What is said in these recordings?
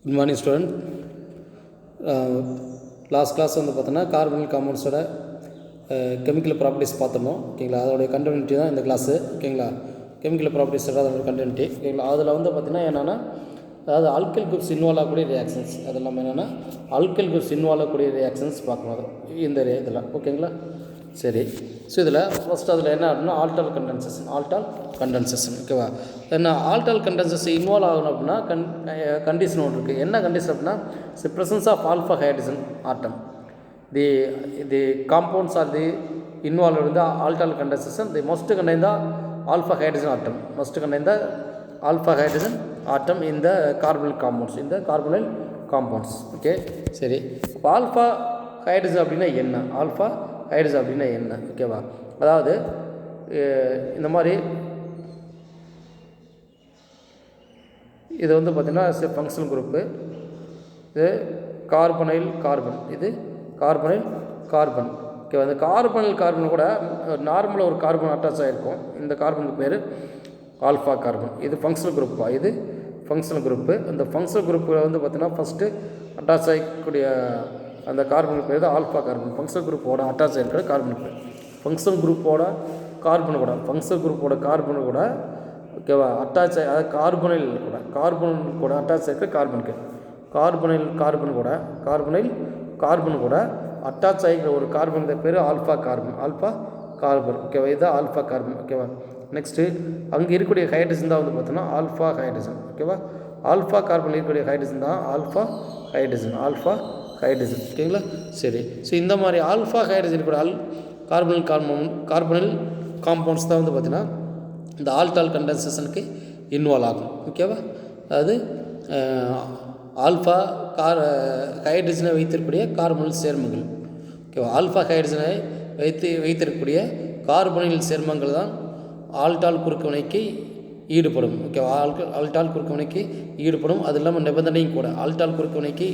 Good morning student. Last class வந்து பார்த்தோன்னா carbonic காம்பவுண்ட்ஸோட chemical properties பார்த்தோம். ஓகேங்களா, அதோடைய கண்டினியூட்டி தான் இந்த கிளாஸு. ஓகேங்களா, கெமிக்கல் ப்ராப்பர்ட்டிஸோட அதோட கண்டினியூட்டி. ஓகேங்களா, அதில் வந்து பார்த்திங்கன்னா என்னென்னா, அதாவது ஆல்கைல் குரூப்ஸ் இன்வால்வ் ஆகக்கூடிய ரியாக்ஷன்ஸ், அது இல்லாமல் என்னென்னா ஆல்கைல் குரூப்ஸ் இன்வால்வ் ஆகக்கூடிய ரியாக்ஷன்ஸ் பார்க்கணும் அது இந்த இதில். ஓகேங்களா, சரி. ஸோ இதில் ஃபஸ்ட்டு அதில் என்ன அப்படின்னா ஆல்டால் கண்டென்சேஷன். ஓகேவா, என்ன ஆல்டால் கண்டென்சேஷன் இன்வால்வ் ஆகணும் அப்படின்னா கண்டிஷன் ஒன்று இருக்குது. என்ன கண்டிஷன் அப்படின்னா presence of alpha hydrogen atom. The compounds are the involved in the alkyl condensation, they must contain the alpha hydrogen atom in the carbonyl compounds. Okay, சரி. இப்போ alpha hydrogen அப்படின்னா என்ன, ஓகேவா, அதாவது இந்த மாதிரி இது வந்து பார்த்திங்கன்னா ஃபங்க்ஷனல் குரூப்பு, இது கார்பனைல் கார்பன். ஓகே, அந்த கார்பன் கூட நார்மலாக ஒரு கார்பன் அட்டாச் ஆகிருக்கும். இந்த கார்பனுக்கு பேர் ஆல்ஃபா கார்பன். இது ஃபங்க்ஷனல் குரூப்பா, இது ஃபங்க்ஷனல் குரூப்பு. அந்த ஃபங்க்ஷனல் குரூப்பில் வந்து பார்த்திங்கன்னா ஃபஸ்ட்டு அட்டாச் ஆகக்கூடிய அந்த கார்பனுக்கு பேர் தான் ஆல்ஃபா கார்பன். ஃபங்க்ஷனல் குரூப்போட அட்டாச் ஆகிருக்கிற கார்பனுக்கு பேர் ஃபங்க்ஷனல் குரூப்போட கார்பன் கூட ஓகேவா அட்டாச் அதாவது கார்பனைல் கூட அட்டாச் ஆகிருக்கிற கார்பனைல் கார்பன் கூட அட்டாச் ஆகிக்கிற ஒரு கார்பன் பேர் ஆல்ஃபா கார்பன். ஓகேவா, இதுதான் ஆல்ஃபா கார்பன். ஓகேவா, நெக்ஸ்ட்டு அங்கே இருக்கக்கூடிய ஹைட்ரஜன் தான் வந்து பார்த்தோன்னா ஆல்ஃபா ஹைட்ரஜன். ஓகேவா, ஆல்ஃபா கார்பனில் இருக்கக்கூடிய ஹைட்ரஜன் தான் ஆல்ஃபா ஹைட்ரஜன். ஓகேங்களா, சரி. ஸோ இந்த மாதிரி ஆல்ஃபா ஹைட்ரஜன் கூட கார்பனில் காம்பவுண்ட்ஸ் தான் வந்து பார்த்தீங்கன்னா இந்த ஆல்டால் கண்டென்சேஷனுக்கு இன்வால்வ் ஆகும். ஓகேவா, அதாவது ஆல்ஃபா ஹைட்ரஜனை வைத்திருக்கக்கூடிய கார்பனில் சேர்மங்கள். ஓகேவா, ஆல்ஃபா ஹைட்ரஜனை வைத்திருக்கக்கூடிய கார்பனில் சேர்மங்கள் தான் ஆல்டால் குறுக்குவினைக்கு ஈடுபடும். ஓகேவா, ஆல்டால் குறுக்குவினைக்கு ஈடுபடும். அது இல்லாமல் நிபந்தனையும் கூட ஆல்டால் குறுக்குவினைக்கு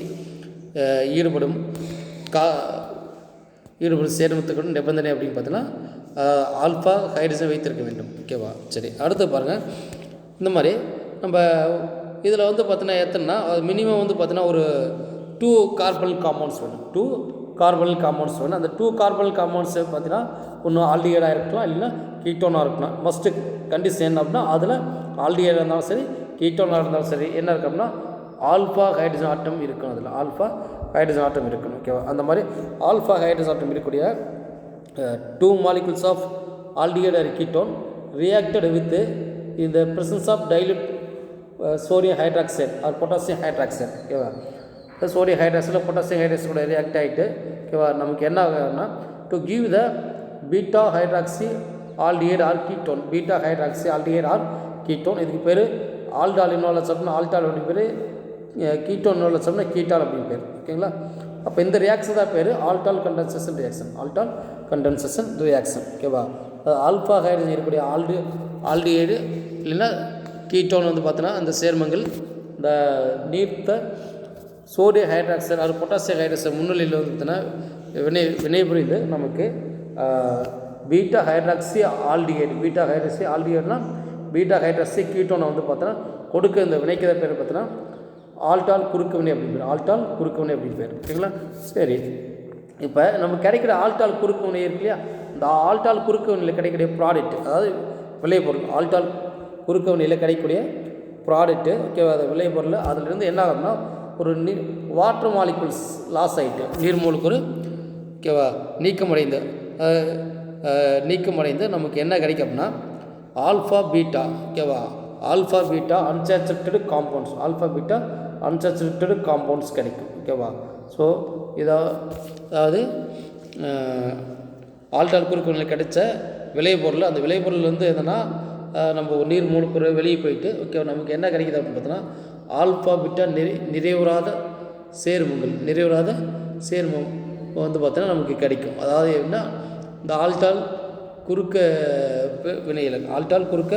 ஈடுபடும் சேர்மத்துக்கு நிபந்தனை அப்படின்னு பார்த்தீங்கன்னா ஆல்ஃபா ஹைட்ரஜன் வைத்திருக்க வேண்டும். ஓகேவா, சரி. அடுத்து பாருங்கள், இந்த மாதிரி நம்ம இதில் வந்து பார்த்தீங்கன்னா எத்தனைனா மினிமம் வந்து பார்த்தீங்கன்னா ஒரு 2 கார்பனில் காம்பவுண்ட்ஸ் வேணும். அந்த 2 கார்பனில் காம்பவுண்ட்ஸ் பார்த்தீங்கன்னா ஒன்று ஆல்டிஹைடாக இருக்கலாம், இல்லைன்னா கீட்டோனாக இருக்கலாம். மஸ்ட்டு கண்டிஷன் என்ன அப்படின்னா அதில் ஆல்டிஹைடாக இருந்தாலும் சரி, கீட்டோனாக இருந்தாலும் சரி, என்ன இருக்கு அப்படின்னா ஆல்ஃபா ஹைட்ரஜன் ஆட்டம் இருக்கணும். அதில் ஆல்ஃபா ஹைட்ரஜன் ஆட்டம் இருக்கணும். ஓகேவா, அந்த மாதிரி ஆல்ஃபா ஹைட்ரஜன் ஆட்டம் இருக்கக்கூடிய 2 molecules of aldehyde or ketone reacted with in the presence of dilute sodium hydroxide or potassium hydroxide. ஓகேவா, சோடியம் ஹைட்ராக்சைடு பொட்டாசியம் ஹைட்ராக்சைடு கூட ரியாக்ட் ஆகிட்டு ஓகேவா நமக்கு என்ன ஆகுதுன்னா to give the beta hydroxy aldehyde or ketone. இதுக்கு பேர் ஆல்டால் இன்வால்வ் அப்படின்னா ஆல்டால் அப்படின்னு பேர், கீட்டோன் இன்வால்வ் அப்படின்னா கீட்டால் அப்படின்னு பேர். ஓகேங்களா, அப்போ இந்த ரியாக்ஷன் தான் பேர் ஆல்டால் கண்டென்சேஷன் ரியாக்ஷன். ஓகேவா, ஆல்ஃபா ஹைட்ரஜன் இருக்கக்கூடிய ஆல்டிஹைடு இல்லைன்னா கீட்டோன் வந்து பார்த்தோன்னா அந்த சேர்மங்கள் இந்த நீர்த்த சோடியம் ஹைட்ராக்சைடு அது பொட்டாசியம் ஹைட்ராக்சைடு முன்னிலையில் வந்து பார்த்தீங்கன்னா வினைபுரிந்து நமக்கு பீட்டா ஹைட்ராக்சி ஆல்டிஹைடுனா பீட்டா ஹைட்ராக்சி கீட்டோனை வந்து பார்த்தோன்னா கொடுக்க இந்த வினைக்கிற பேர் பார்த்தோன்னா ஆல்டால் குறுக்குவினை அப்படின்னு பேர். ஓகேங்களா, சரி. இப்போ நம்ம கிடைக்கிற ஆல்டால் குறுக்குவினை இருக்கு இல்லையா, இந்த ஆல்டால் குறுக்குவினையில் கிடைக்கக்கூடிய ப்ராடக்ட், அதாவது விளைபொருள், ஆல்டால் குறுக்குவினையில் கிடைக்கக்கூடிய ப்ராடக்ட்டு. ஓகேவா, அது விளைபொருள் அதிலிருந்து என்ன ஆகும்னா ஒரு வாட்டர் மாலிகுல்ஸ் லாஸ் ஆகிட்டு நீர்மூலக்கூறு ஓகேவா நீக்கமடைந்து நமக்கு என்ன கிடைக்கும் அப்படின்னா ஆல்ஃபா பீட்டா. ஓகேவா, ஆல்ஃபா பீட்டா அன்சாச்சுரேட்டடு காம்பவுண்ட்ஸ் கிடைக்கும். ஓகேவா, ஸோ அதாவது ஆல்டால் குறுக்குவினையில் கிடைச்ச விளைபொருள், அந்த விளைபொருள் வந்து எதுனா நம்ம நீர் மூலக்கூறு வெளியே போயிட்டு ஓகே நமக்கு என்ன கிடைக்குது அப்படின்னு பார்த்தோன்னா ஆல்ஃபா பீட்டா நிறைவுறாத சேர்மம் வந்து பார்த்தோன்னா நமக்கு கிடைக்கும். அதாவது எப்படின்னா இந்த ஆல்டால் குறுக்க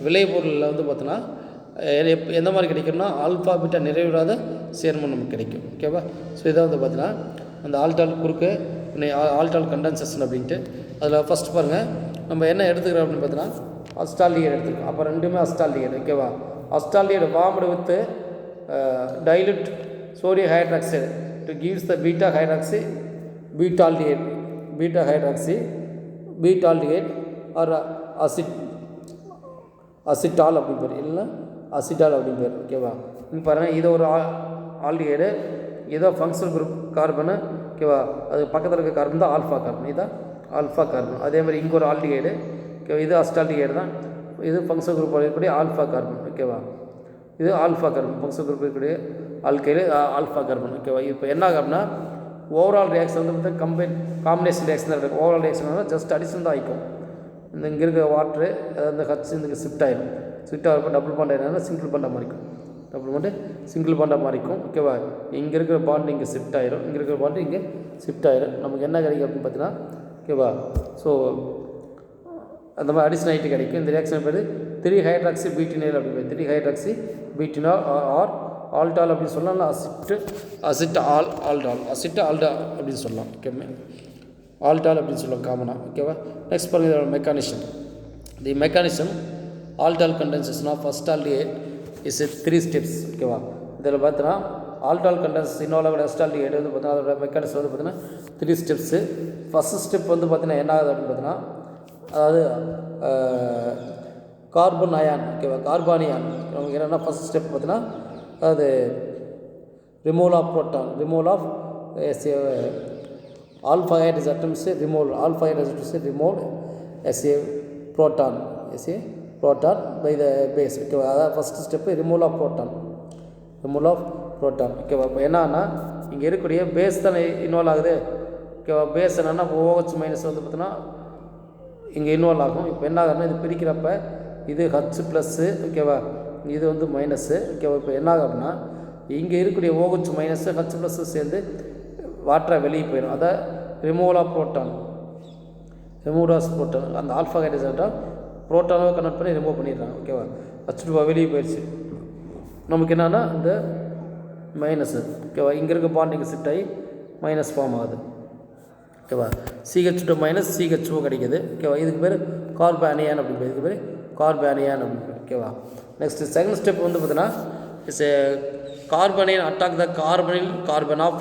விளைபொருளில் வந்து பார்த்தோன்னா எந்த மாதிரி கிடைக்கும்னா ஆல்ஃபா பீட்டா நிறைவுறாத சேர்மம் நமக்கு கிடைக்கும். ஓகேவா, ஸோ இதை வந்து பார்த்தீங்கன்னா அந்த ஆல்டால் கண்டென்சேஷன் அப்படின்ட்டு அதில் ஃபஸ்ட் பாருங்கள் நம்ம என்ன எடுத்துக்கிறோம் அப்படின்னு பார்த்தீங்கன்னா அஸ்டால்டிஹைடு எடுத்துருக்கோம். அப்போ ரெண்டுமே அஸ்டால்டிஹைடு. ஓகேவா, அஸ்டால்டிஹைடு warmed with dilute sodium hydroxide to gives the beta hydroxy beta aldehyde or acetal அப்படின்னு பேர், இல்லைன்னா அசிட்டால் அப்படின்னு பேர். ஓகேவா? இங்கே பாருங்கள், இது ஒரு ஆல்டிஹைடு, இதோ ஃபங்க்ஷனல் குரூப் கார்பனு. ஓகேவா? அது பக்கத்தில் இருக்க கார்பன் தான் ஆல்ஃபா கார்பன், இதுதான் ஆல்ஃபா கார்பன். அதே மாதிரி இங்கே ஒரு ஆல்டிஹைடு. ஓகேவா? இது அசிட்டால்டிஹைடு தான். இது ஃபங்க்ஷனல் குரூப் இருக்கக்கூடிய ஆல்ஃபா கார்பன். ஓகேவா? இது ஆல்ஃபா கார்பன், ஃபங்க்ஷனல் குரூப் இருக்கக்கூடிய ஆல்கைடு ஆல்ஃபா கார்பன். ஓகேவா? இப்போ என்ன ஆகும்னா ஓவரால் ரியாக்ஷன் வந்து காம்பினேஷன் ரியாக்ஷன் தான் இருக்கும். ஓவரால் ரியாக்ஷன் ஜஸ்ட் அடிஷன் தான் ஆகிக்கும். இந்த இங்கே இருக்கிற வாட்ரு அந்த ஹச் இந்த ஷிஃப்ட் ஆகிடும். ஷிஃப்ட் ஆகிறப்ப டபுள் பாண்ட் ஆகிடும், சிங்கிள் பாண்டாக மாறிக்கும். டபுள் பாண்டு சிங்கிள் பாண்டாக மாறிக்கும். ஓகேவா? இங்கே இருக்கிற பாண்டு இங்கே ஷிஃப்ட் ஆகிடும், இங்கே இருக்கிற பாண்டு இங்கே ஷிஃப்ட் ஆகிடும். நமக்கு என்ன கிடைக்கும் அப்படின்னு பார்த்தீங்கன்னா, ஓகேவா, ஸோ அந்த மாதிரி அடிஷன் ஆகிட்டு கிடைக்கும். இந்த ரியாக்ஷன் பேர் 3-ஹைட்ராக்சி பியூட்டினால் அப்படின்னு பேர். 3-ஹைட்ராக்சி பியூட்டினால் ஆர் ஆல்டால் அப்படின்னு சொல்லலாம், இல்லை ஆல்டால் அப்படின்னு சொல்லலாம். ஓகே, ஆல்டால் அப்படின்னு சொல்லுவாங்க காமனாக. ஓகேவா? நெக்ஸ்ட் பாருங்கள் இதோட mechanism. The mechanism aldol condensation of first aldehyde is 3 steps. ஓகேவா? இதில் பார்த்தீங்கன்னா ஆல்டால் கண்டென்சேஷன் இன்வால்வ் அசிட்டால்டிஹைடு வந்து பார்த்தீங்கன்னா அதோட மெக்கானிசம் வந்து பார்த்தீங்கன்னா 3 ஸ்டெப்ஸு. ஃபஸ்ட்டு ஸ்டெப் வந்து பார்த்தீங்கன்னா என்ன ஆகுது அப்படின்னு பார்த்தீங்கன்னா, அதாவது கார்பன் அயான். ஓகேவா? கார்பானியான் நமக்கு என்னென்னா ஃபஸ்ட் ஸ்டெப் பார்த்தீங்கன்னா, அதாவது removal of proton, removal of alpha hydrogen is atoms removed, alpha hydrogen is removed as a proton by the base. ஓகேவா? அதாவது first step removal of proton. ஓகேவா? இப்போ என்னன்னா இங்கே இருக்கக்கூடிய பேஸ் தானே இன்வால்வ் ஆகுது. ஓகேவா? பேஸ் என்னென்னா OH மைனஸ் வந்து பார்த்தீங்கன்னா இங்கே இன்வால்வ் ஆகும். இப்போ என்ன ஆகுதுன்னா இது பிரிக்கிறப்ப இது H ப்ளஸ்ஸு. ஓகேவா? இது வந்து மைனஸு. ஓகேவா? இப்போ என்ன ஆகும் அப்படின்னா இங்கே இருக்கக்கூடிய OH மைனஸு H ப்ளஸ்ஸு சேர்ந்து வாட்டரை வெளியே போயிடும். அதை ரிமூவல் ஆஃப் புரோட்டான் அந்த ஆல்ஃபா ஹைட்ரஜனை புரோட்டானாக கன்வெர்ட் பண்ணி ரிமூவ் பண்ணிடுறாங்க. ஓகேவா? H2 வெளியே போயிடுச்சு. நமக்கு என்னென்னா இந்த மைனஸு. ஓகேவா? இங்கே இருக்க பாண்ட் இங்கே ஷிஃப்ட் ஆகி மைனஸ் ஃபார்ம் ஆகுது. ஓகேவா? CH2 மைனஸ் CH2 கிடைக்கிது. ஓகேவா? இதுக்கு பேர் கார்பானியான் அப்படின்னு பேர். இதுக்கு பேர் கார்பானியான் அப்படின்னு பேர். ஓகேவா? நெக்ஸ்ட் செகண்ட் ஸ்டெப் வந்து பார்த்தீங்கன்னா it's A carbanion attack the carbonyl carbon of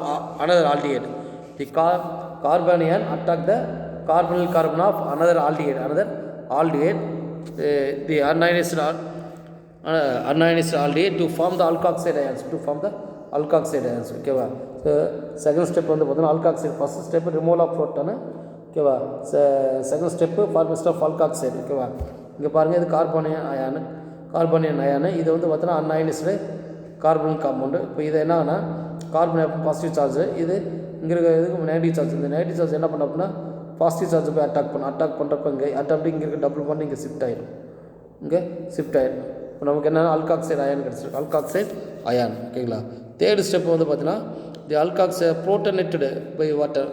another aldehyde. The carbanion attack the carbonyl carbon of another aldehyde. The unionized aldehyde to form the alkoxide ions. ஓகேவா? செகண்ட் ஸ்டெப் வந்து பார்த்தீங்கன்னா alkoxide. First step removal of proton. ஓகேவா? Second step formation of alkoxide. ஓகேவா? இங்கே பாருங்கள், இது carbanion அயானு. இது வந்து பார்த்தீங்கன்னா அன்அயனைஸ்டு கார்பன் காம்பவுண்டு. இப்போ இது என்னன்னா கார்பன் பாசிட்டிவ் சார்ஜ், இது இங்கே இருக்கிற இதுக்கு நெகட்டிவ் சார்ஜ். இந்த நெகட்டிவ் சார்ஜ் என்ன பண்ண அப்படின்னா பாசிட்டிவ் சார்ஜ் போய் அட்டாக் பண்ணுறப்ப இங்கே இங்கே இருக்க டபுள் பண்ணி இங்கே ஷிஃப்ட் ஆகிடும். இப்போ நமக்கு என்னென்னா ஆல்காக்சைடு அயான் கிடச்சிருக்கு, ஆல்காக்சைடு அயான். ஓகேங்களா? தேர்ட் ஸ்டெப் வந்து பார்த்தீங்கன்னா the alkoxide protonated by water.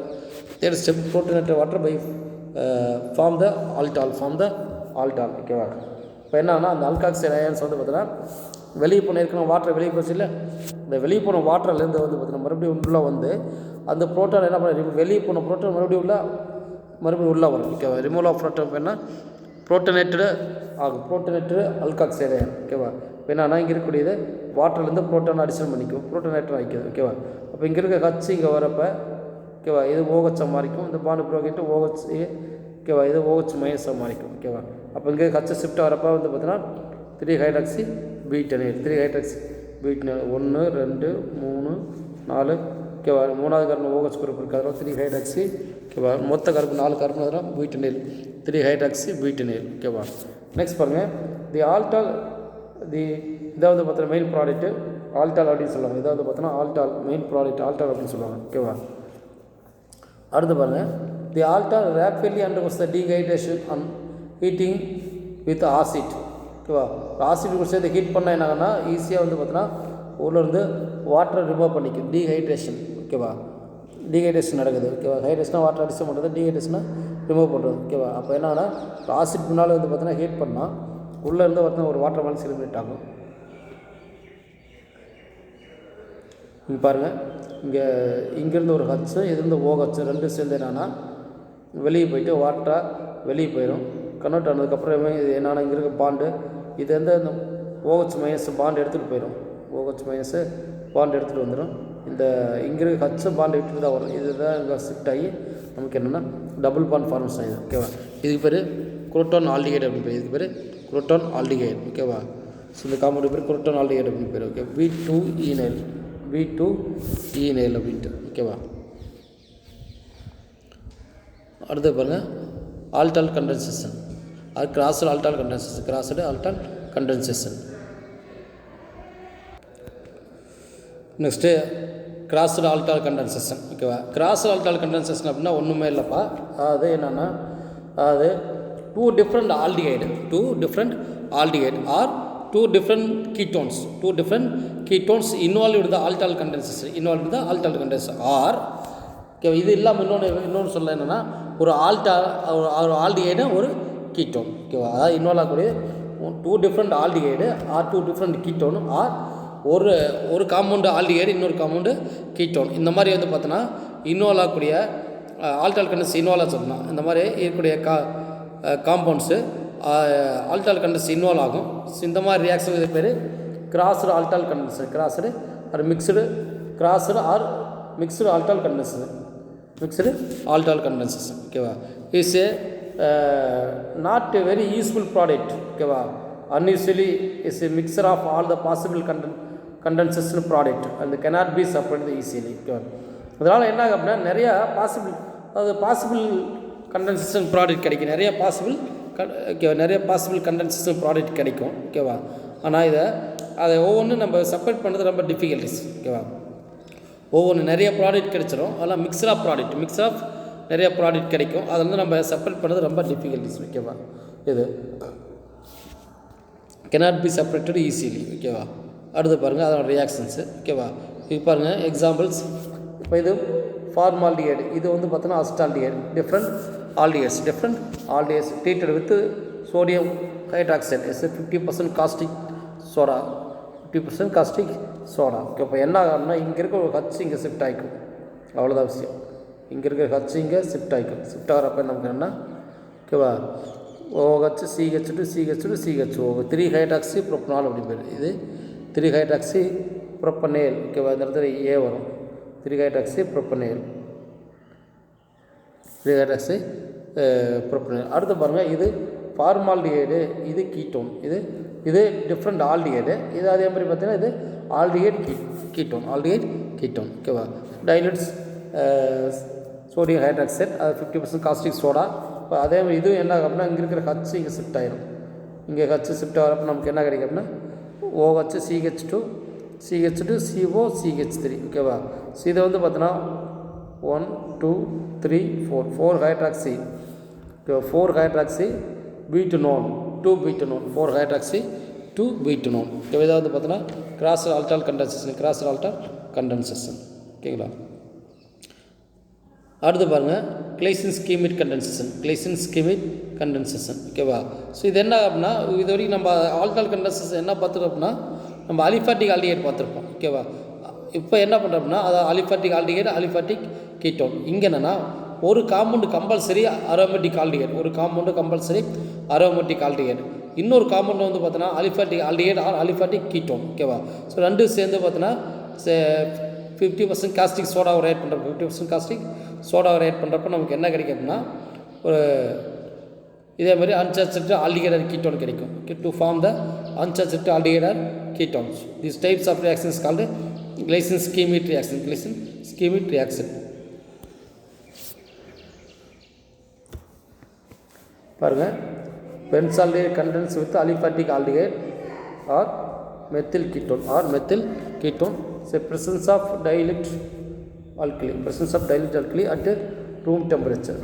Third step protonated water by form the aldol. ஓகேவா? இப்போ என்னன்னா அந்த ஆல்காக்சைடு அயான்ஸ் வந்து பார்த்தீங்கன்னா வெளியே போன இருக்கணும் வாட்டர் வெளியே போச்சு இல்லை, இந்த வெளியே போன வாட்டர்லேருந்து வந்து பார்த்தீங்கன்னா மறுபடியும் உள்ளே வந்து அந்த புரோட்டான் என்ன பண்ண வெளியே போன புரோட்டான் மறுபடியும் உள்ளே வரும். ஓகேவா? ரிமூவல் ஆஃப் புரோட்டான் என்ன புரோட்டனேட்டடு ஆகும், புரோட்டனேட்டடு ஆல்காக்சைடு அயான். ஓகேவா? இப்போ என்னன்னா இங்கே இருக்கக்கூடியது வாட்டர்லேருந்து புரோட்டான் அடிஷன் பண்ணிக்கும், புரோட்டனேட்டர் ஆகிக்குது. ஓகேவா? அப்போ இங்கே இருக்க ஹச் இங்கே வரப்போ ஓகேவா இது OH மாறிக்கும், இந்த பாண்டு ப்ரோகிட்டு OH. ஓகேவா? இது OH மைனஸாக மாறிக்கும். ஓகேவா? அப்போ இங்கே ஹச் ஷிஃப்ட் வரப்போ வந்து பார்த்தீங்கன்னா 3-ஹைட்ராக்சி பியூட்டனேட் 1 2 3 4. ஓகேவா? மூணாவது கார்பன் OH குரூப் இருக்குது, அதெல்லாம் 3-ஹைட்ராக்சி. ஓகேவா? மொத்த கார்பன் 4 கார்பன் அதெல்லாம் பியூட்டனேல் 3-ஹைட்ராக்சி பியூட்டனேல். ஓகேவா? நெக்ஸ்ட் பாருங்கள், இதாவது பார்த்தீங்கன்னா மெயின் ப்ராடக்ட்டு ஆல்டால் அப்படின்னு சொல்லுவாங்க. இதாவது பார்த்தீங்கன்னா ஆல்டால் மெயின் ப்ராடக்ட் ஆல்டால் அப்படின்னு சொல்லுவாங்க. ஓகேவா? அடுத்து பாருங்கள், the aldol rapidly undergoes the dehydration and heating with acid. ஓகேவா? ஆசிட் கூட சேர்த்து ஹீட் பண்ணால் என்ன ஆகுனா ஈஸியாக வந்து பார்த்தீங்கன்னா உள்ளேருந்து வாட்டரை ரிமூவ் பண்ணிக்கும். டீஹைட்ரேஷன். ஓகேவா? டீஹைட்ரேஷன் நடக்குது. ஓகேவா? ஹைட்ரேஷனாக வாட்டர் அடிஷன் பண்ணுறது, டீஹைட்ரேஷனாக ரிமூவ் பண்ணுறது. ஓகேவா? அப்போ என்ன ஆகுனா ஆசிட் முன்னால் வந்து பார்த்தீங்கன்னா ஹீட் பண்ணால் உள்ளேருந்து பார்த்தீங்கன்னா ஒரு வாட்டர் மாதிரி செலிப்ரேட் ஆகும். இங்கே பாருங்கள், இங்கேருந்து ஒரு ஹச்சு, இதுலேருந்து OH ரெண்டு சேர்ந்து என்னன்னா வெளியே போயிட்டு வாட்டராக வெளியே போயிடும். கன்வெர்ட் ஆனதுக்கப்புறமே இது என்னென்னா இங்கே இருக்க பாண்டு இது வந்து அந்த OH மைனஸ் பாண்டு எடுத்துகிட்டு போயிடும். OH மைனஸு பாண்ட் எடுத்துகிட்டு வந்துடும். இந்த இங்கே இருக்க ஹச் பாண்ட் விட்டுட்டு தான் வரும். இதுதான் இங்கே ஷிஃப்ட் ஆகி நமக்கு என்னென்னா டபுள் பாண்ட் ஃபார்மேஷன் ஆகிடும். ஓகேவா? இதுக்கு பேர் குரோட்டான் ஆல்டிகைடு அப்படின்னு பேர். இதுக்கு பேர் குரோட்டான் ஆல்டிகைடு. ஓகேவா? ஸோ இந்த காம்பவுண்ட் பேர் குரோட்டான் ஆல்டிகைடு அப்படின்னு பேர். ஓகே, B2E9 அப்படின்ட்டு. ஓகேவா? அடுத்து பாருங்கள் ஆல்டால் கண்டென்சேஷன். அது crossed aldol condensation. Next crossed aldol condensation. ஓகேவா? கிராஸ்டு ஆல்டால் கண்டென்சேஷன் அப்படின்னா ஒன்றுமே இல்லைப்பா. அது என்னென்னா அது two different aldehyde or two different ketones involved with the alkyl condensation or okay. இது இல்லாமல் இன்னொன்று சொல்ல என்னென்னா ஒரு ஆல்டிகைடு ஒரு கீட்டோன். ஓகேவா? அதாவது இன்வால்வ் ஆகக்கூடிய two different aldehyde or two different ketone or ஒரு காம்பவுண்டு ஆல்டிகைடு இன்னொரு காம்பவுண்டு கீட்டோன். இந்த மாதிரி வந்து பார்த்தோன்னா இன்வால்வ் ஆகக்கூடிய ஆல்டால் கண்டென்ஸ் இன்வால்வ் ஆக சொல்லலாம். இந்த மாதிரி இருக்கக்கூடிய காம்பவுண்ட்ஸு ஆல்டால் கண்டென்ஸ் இன்வால்வ் ஆகும். ஸோ இந்த மாதிரி ரியாக்ஷன் இது பேர் crossed aldol condensation. Crossed or mixed aldol condensation. ஓகேவா? Is a not a very useful product. ஓகேவா? unusually is a mixture of all the possible condensation product and cannot be separated easily. ஓகேவா? அதனால் என்ன ஆகும் அப்படின்னா நிறையா பாசிபிள் கண்டென்சேஷன் ப்ராடக்ட் கிடைக்கும். நிறைய பாசிபிள் கண்டென்சேஷன் ப்ராடக்ட் கிடைக்கும். ஓகேவா? ஆனால் அதை ஒவ்வொன்றும் நம்ம செப்பரேட் பண்ணுறது ரொம்ப டிஃபிகல்ட்டிஸ். ஓகேவா? ஒவ்வொன்று நிறைய ப்ராடக்ட் கிடைச்சிடும். அதெல்லாம் மிக்சர் ஆஃப் நிறைய ப்ராடக்ட் கிடைக்கும். அதை வந்து நம்ம செப்பரேட் பண்ணுறது ரொம்ப டிஃபிகல்ட்டிஸ். ஓகேவா? இது cannot be separated easily. ஓகேவா? அடுத்து பாருங்கள் அதோட ரியாக்ஷன்ஸு. ஓகேவா? இது பாருங்கள் எக்ஸாம்பிள்ஸ். இப்போ இது ஃபார்மால்டிஹைடு, இது வந்து பார்த்தோன்னா acetaldehyde. Different aldehydes treated with sodium hydroxide is 50% caustic soda. Okay. இப்போ என்ன ஆகும்னா இங்கே இருக்க ஒரு ஹச் இங்கே ஷிஃப்ட் ஆகிக்கும். அவ்வளோதான் விஷயம். இங்கே இருக்கிற ஹச் இங்கே ஷிஃப்ட் ஆகிறப்ப நமக்கு என்ன? ஓகேவா? OH CH2CH2CHO 3 ஹைட்ராக்சி ப்ரோப்பனால் அப்படி பேர். இது 3 ஹைட்ராக்சி ப்ரோப்பனேல். ஓகேவா? இந்த இடத்துல ஏ வரும். 3 ஹைட்ராக்சி ப்ரோப்பனேல். அடுத்து பாருங்கள் இது ஃபார்மால்டிஹைடு, இது கீட்டோன். இது டிஃப்ரெண்ட் ஆல்டிஹைடு. இது அதே மாதிரி பார்த்தீங்கன்னா இது ஆல்டிஹைடு கீட்டோன். ஓகேவா? டைலூட்ஸ் சோடியம் ஹைட்ராக்சைடு அது 50% காஸ்டிக் சோடா. இப்போ அதே மாதிரி இதுவும் என்ன ஆகும் அப்படின்னா இங்கே இருக்கிற ஹச் இங்கே ஷிஃப்ட் ஆகிடும். இங்கே ஹச் ஷிஃப்ட் ஆகிறப்ப நமக்கு என்ன கிடைக்கும் அப்படின்னா OH CH2CO CH3. ஓகேவா? ஸோ இதை வந்து பார்த்தோன்னா 1 2 3 4 ஹைட்ராக்சி 4 ஹைட்ராக்சி பீட்டனோன் 2 பீட்டனோன் 4 ஹைட்ராக்சி 2 பீட்டனோன். இதை வந்து பார்த்தோன்னா கிராஸ்டு ஆல்டால் கண்டென்சேஷன். ஓகேங்களா? அடுத்து பாருங்கள் கிளைசின் ஸ்கீமிட் கண்டென்சேஷன். ஓகேவா? ஸோ இது என்ன அப்படின்னா இது வரைக்கும் நம்ம ஆல்டால் கண்டென்சேஷன் என்ன பார்த்துருக்கோம் அப்படின்னா நம்ம அலிஃபாட்டிக் ஆல்டிஹைடு பார்த்துருப்போம். ஓகேவா? இப்போ என்ன பண்ணுறோம்னா அது அலிஃபாட்டிக் கீட்டோன். இங்கே என்னென்னா ஒரு காம்பவுண்டு கம்பல்சரி அரோமேட்டிக் ஆல்டிஹைடு, இன்னொரு காம்பவுண்டு வந்து பார்த்தோன்னா aliphatic aldehyde or aliphatic ketone. ஓகேவா? ஸோ ரெண்டும் சேர்ந்து பார்த்தோன்னா 50% காஸ்டிக் சோடாவை ரேட் பண்ணுறப்ப நமக்கு என்ன கிடைக்கும் அப்படின்னா ஒரு இதே மாதிரி அன்சாச்சுரேட்டட் ஆல்டிஹைடு கீட்டோன் கிடைக்கும். To form the unsaturated aldehyde ketones. These types of reactions called glycine schemate reaction. பாருங்கள் benzaldehyde condense with aliphatic aldehyde or methyl ketone say presence of dilute alkali at room temperature.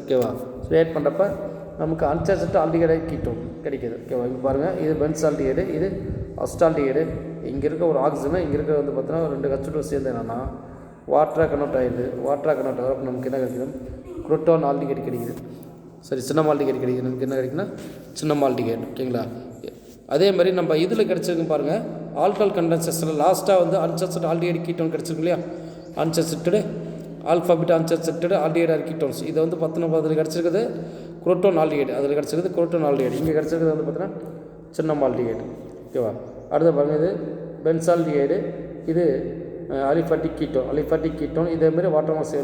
ஓகேவா? ரேட் பண்ணுறப்ப நமக்கு unsaturated aldehyde ketone கிடைக்கிது. ஓகேவா? இங்கே பாருங்கள் இது பென்சால்டிஹைடு, இது அசிட்டால்டிஹைடு. இங்கே இருக்க ஒரு ஆக்சிஜனை இங்கே இருக்க வந்து பார்த்தோன்னா 2 H2 சேர்ந்து என்னென்னா வாட்டராக கன்வெர்ட் ஆகிடுது. நமக்கு என்ன கிடைக்குது? குரோட்டான் ஆல்டிஹைடு கிடைக்குது. சின்னம் ஆல்டிஹைடு கிடைக்குது. நமக்கு என்ன கிடைக்குன்னா சின்னம் ஆல்டிஹைடு. ஓகேங்களா? அதே மாதிரி நம்ம இதில் கிடச்சிருக்கு பாருங்கள் ஆல்கஹால் கண்டென்சேஷனில் லாஸ்ட்டாக வந்து அன்சாச்சுரேட்டட் ஆல்டிஹைடு கீட்டோன் கிடச்சிருக்கு இல்லையா? Unsaturated alpha beta unsaturated aldehyde ketones. இதை வந்து 19 கிடச்சிருக்குது குரோட்டான் ஆல்டிஹைடு. அதில் கிடச்சிருக்குது குரோட்டான் ஆல்டிஹைடு. இங்கே கிடச்சிருக்குது வந்து பார்த்தீங்கன்னா சின்னம் ஆல்டிஹைடு. ஓகேவா? அடுத்து பாருங்கள் இது பென்சால்டிஹைடு, இது அலிஃபாட்டிக் கீட்டோன். இதேமாரி வாட்டர் மாஸ்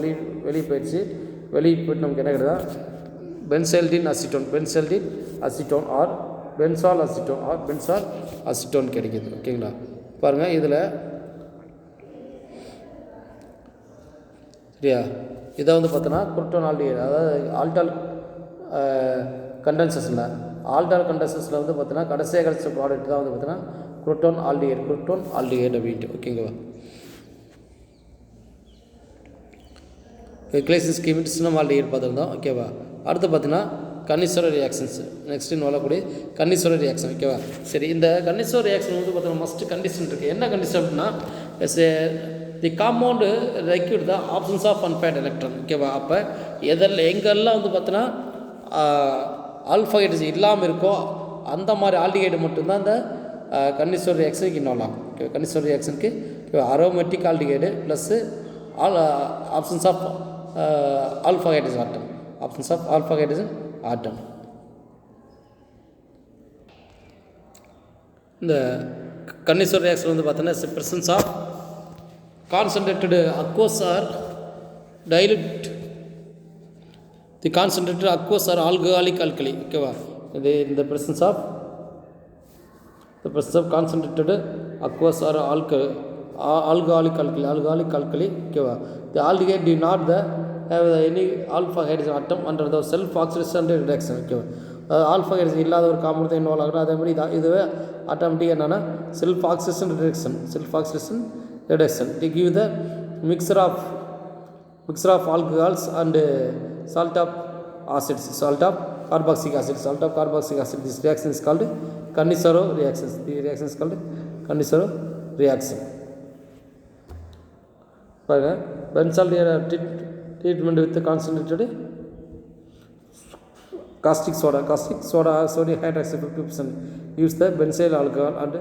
வெளியே போயிடுச்சு. வெளியே போய்ட்டு நமக்கு என்ன கிடையாது, பென்சைல்டின் அசிட்டோன் ஆர் பென்சால் அசிட்டோன் கிடைக்கிது. ஓகேங்களா? பாருங்கள் இதில் சரியா, இதை வந்து பார்த்தோன்னா குருட்டோன் ஆல்டிஹைடு, அதாவது ஆல்டால் கண்டென்சஸில் வந்து பார்த்தோன்னா கடைசியாக கிடைச்ச ப்ராடக்ட் தான் வந்து பார்த்தோன்னா குருட்டோன் ஆல்டிஹைடு அப்படின்ட்டு. ஓகேங்களா? கிளைசிஸ் கிமிட்ஸ்னும் ஆல்டிஹைடு பார்த்துருந்தோம். ஓகேவா? அடுத்து பார்த்தீங்கன்னா கன்னிசோர ரியாக்ஷன்ஸ். நெக்ஸ்ட் வரக்கூடிய கன்னிசோர ரியாக்ஷன். ஓகேவா? சரி, இந்த கன்னிசோர ரியாக்ஷன் வந்து பார்த்தீங்கன்னா மஸ்ட் கண்டிஷன் இருக்குது. என்ன கண்டிஷன் அப்படின்னா, the compound require the absence of unpaired electron. ஓகேவா? அப்போ எங்கெல்லாம் வந்து பார்த்தீங்கன்னா ஆல்ஃபா ஹைட்ரஜன் இல்லாமல் இருக்கோ அந்த மாதிரி ஆல்டிஹைடு மட்டும்தான் இந்த கன்னிசோர ரியாக்ஷனுக்கு இன்னொல்லாம். ஓகே, கன்னிசோர ரியாக்ஷனுக்கு aromatic aldehyde plus absence of alpha hydrogen atom. இந்த கன்னிசோர ரியாக்ஷன் வந்து பார்த்தோன்னா presence of concentrated aqueous or dilute the concentrated aqueous or alcoholic alkali. ஓகேவா? இது இந்த presence of concentrated aqueous or alcoholic alkali. ஓகேவா? The aldehyde do not the have any alpha hydrogen atom under the self oxidation reduction. ஓகேவா? Alpha hydrogen இல்லாத ஒரு compound தான் involve ஆகும். அதே மாதிரி இதுவே ஆட்டோமேட்டிக் என்னென்னா self oxidation reduction the give the mixture of alcohols and salt of carboxylic acid. This reaction is called Cannizzaro reaction. The reaction is called Cannizzaro reaction. Benzaldehyde treatment with the concentrated caustic soda, sodium hydroxide 50%. Use the benzyl alcohol and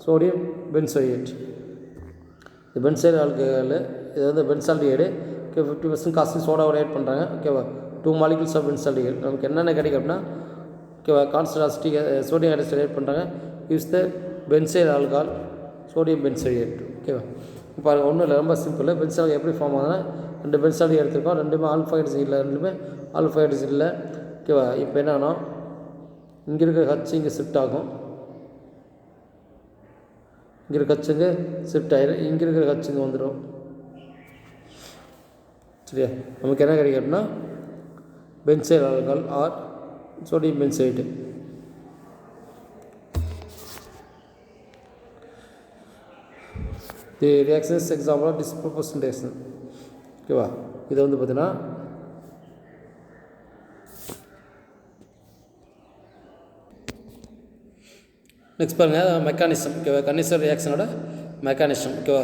sodium benzoate. The benzyl alcohol இது வந்து benzaldehyde. Okay, 50% caustic சோடாவோட add பண்ணுறாங்க. ஓகேவா? 2 molecules of benzaldehyde. நமக்கு என்னென்ன கிடைக்கும் அப்படின்னா, ஓகேவா, constant sodium hydroxide add பண்ணுறாங்க. Use the benzyl alcohol sodium benzoate. ஓகேவா? இப்போ ஒன்றும் இல்லை, ரொம்ப சிம்பிள். பென்சால் எப்படி ஃபார்ம் ஆகுதுன்னா, 2 பென்சால் எடுத்துருக்கோம், ரெண்டுமே ஆல்ஃபா ஹைட்ரஜன் இல்லை, ஓகேவா? இப்போ என்னன்னா, இங்கே இருக்கிற ஹச் இங்கே ஷிஃப்ட் ஆகும், இங்கே இருக்கிற ஹச்சுங்க ஷிஃப்ட் ஆகிடும், இங்கே இருக்கிற ஹச்சுங்க வந்துடும். சரியா? நமக்கு என்ன கிடைக்கும் அப்படின்னா benzyl alcohol or sodium benzoate. The reaction is example of disproportional reaction. ஓகேவா? இதை வந்து பார்த்தீங்கன்னா நெக்ஸ்ட் பாருங்கள் மெக்கானிசம். ஓகேவா? கன்னிசர் ரியாக்ஷனோட மெக்கானிசம். ஓகேவா?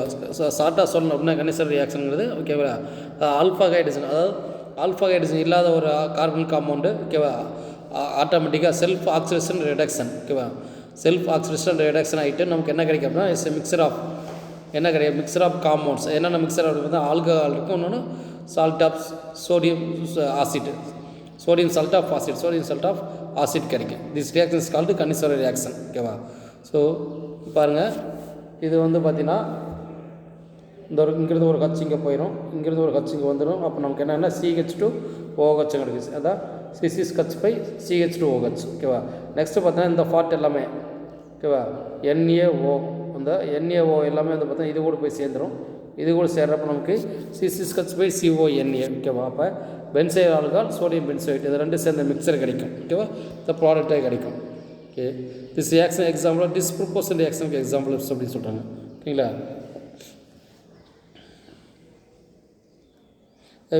ஷார்ட்டாக சொல்லணும் அப்படின்னா கன்னிசர் ரியாக்ஷனுங்கிறது ஓகேவா, ஆல்ஃபா ஹைட்ரஜன், அதாவது ஆல்ஃபா ஹைட்ரஜன் இல்லாத ஒரு கார்பன் காம்பவுண்டு. ஓகேவா? ஆட்டோமேட்டிக்காக செல்ஃப் ஆக்சிடேஷன் ரிடக்ஷன். ஓகேவா? செல்ஃப் ஆக்சிடேஷன் ரிடக்ஷன் ஆகிட்டு நமக்கு என்ன கிடைக்கும் அப்படின்னா இட்ஸ் மிக்சர் ஆஃப் காம்பவுண்ட்ஸ். என்னென்ன மிக்சர் ஆஃப் பார்த்தா ஆல்கஹால் இருக்கும், இன்னொன்று salt of sodium salt of acid கிடைக்கும். This reaction is called Cannizzaro reaction. ஓகேவா? ஸோ பாருங்கள், இது வந்து பார்த்திங்கன்னா இங்கிருந்து ஒரு ஹச் இங்கே போயிடும், இங்கிருந்து ஒரு ஹச் இங்கே வந்துடும். அப்போ நமக்கு என்னென்னா CH2OH கிடைக்குது. அதான் CH2OH. ஓகேவா? நெக்ஸ்ட்டு பார்த்தீங்கன்னா இந்த ஃபார்ட் எல்லாமே ஓகேவா, NaO, அந்த NaO எல்லாமே வந்து பார்த்தீங்கன்னா இது கூட போய் சேர்ந்துடும். இது கூட சேர்றப்ப நமக்கு CH2CONA. ஓகேவா? அப்போ பென்சைல் ஆல்கஹால் சோடியம் பென்சோயேட் இது ரெண்டு சேர்ந்த மிக்சர் கிடைக்கும். ஓகேவா? இந்த ப்ராடக்டாக கிடைக்கும். Okay, this reaction example disproportional ரியாக்ஷனுக்கு எக்ஸாம்பிள் அப்படின்னு சொல்கிறாங்க. ஓகேங்களா?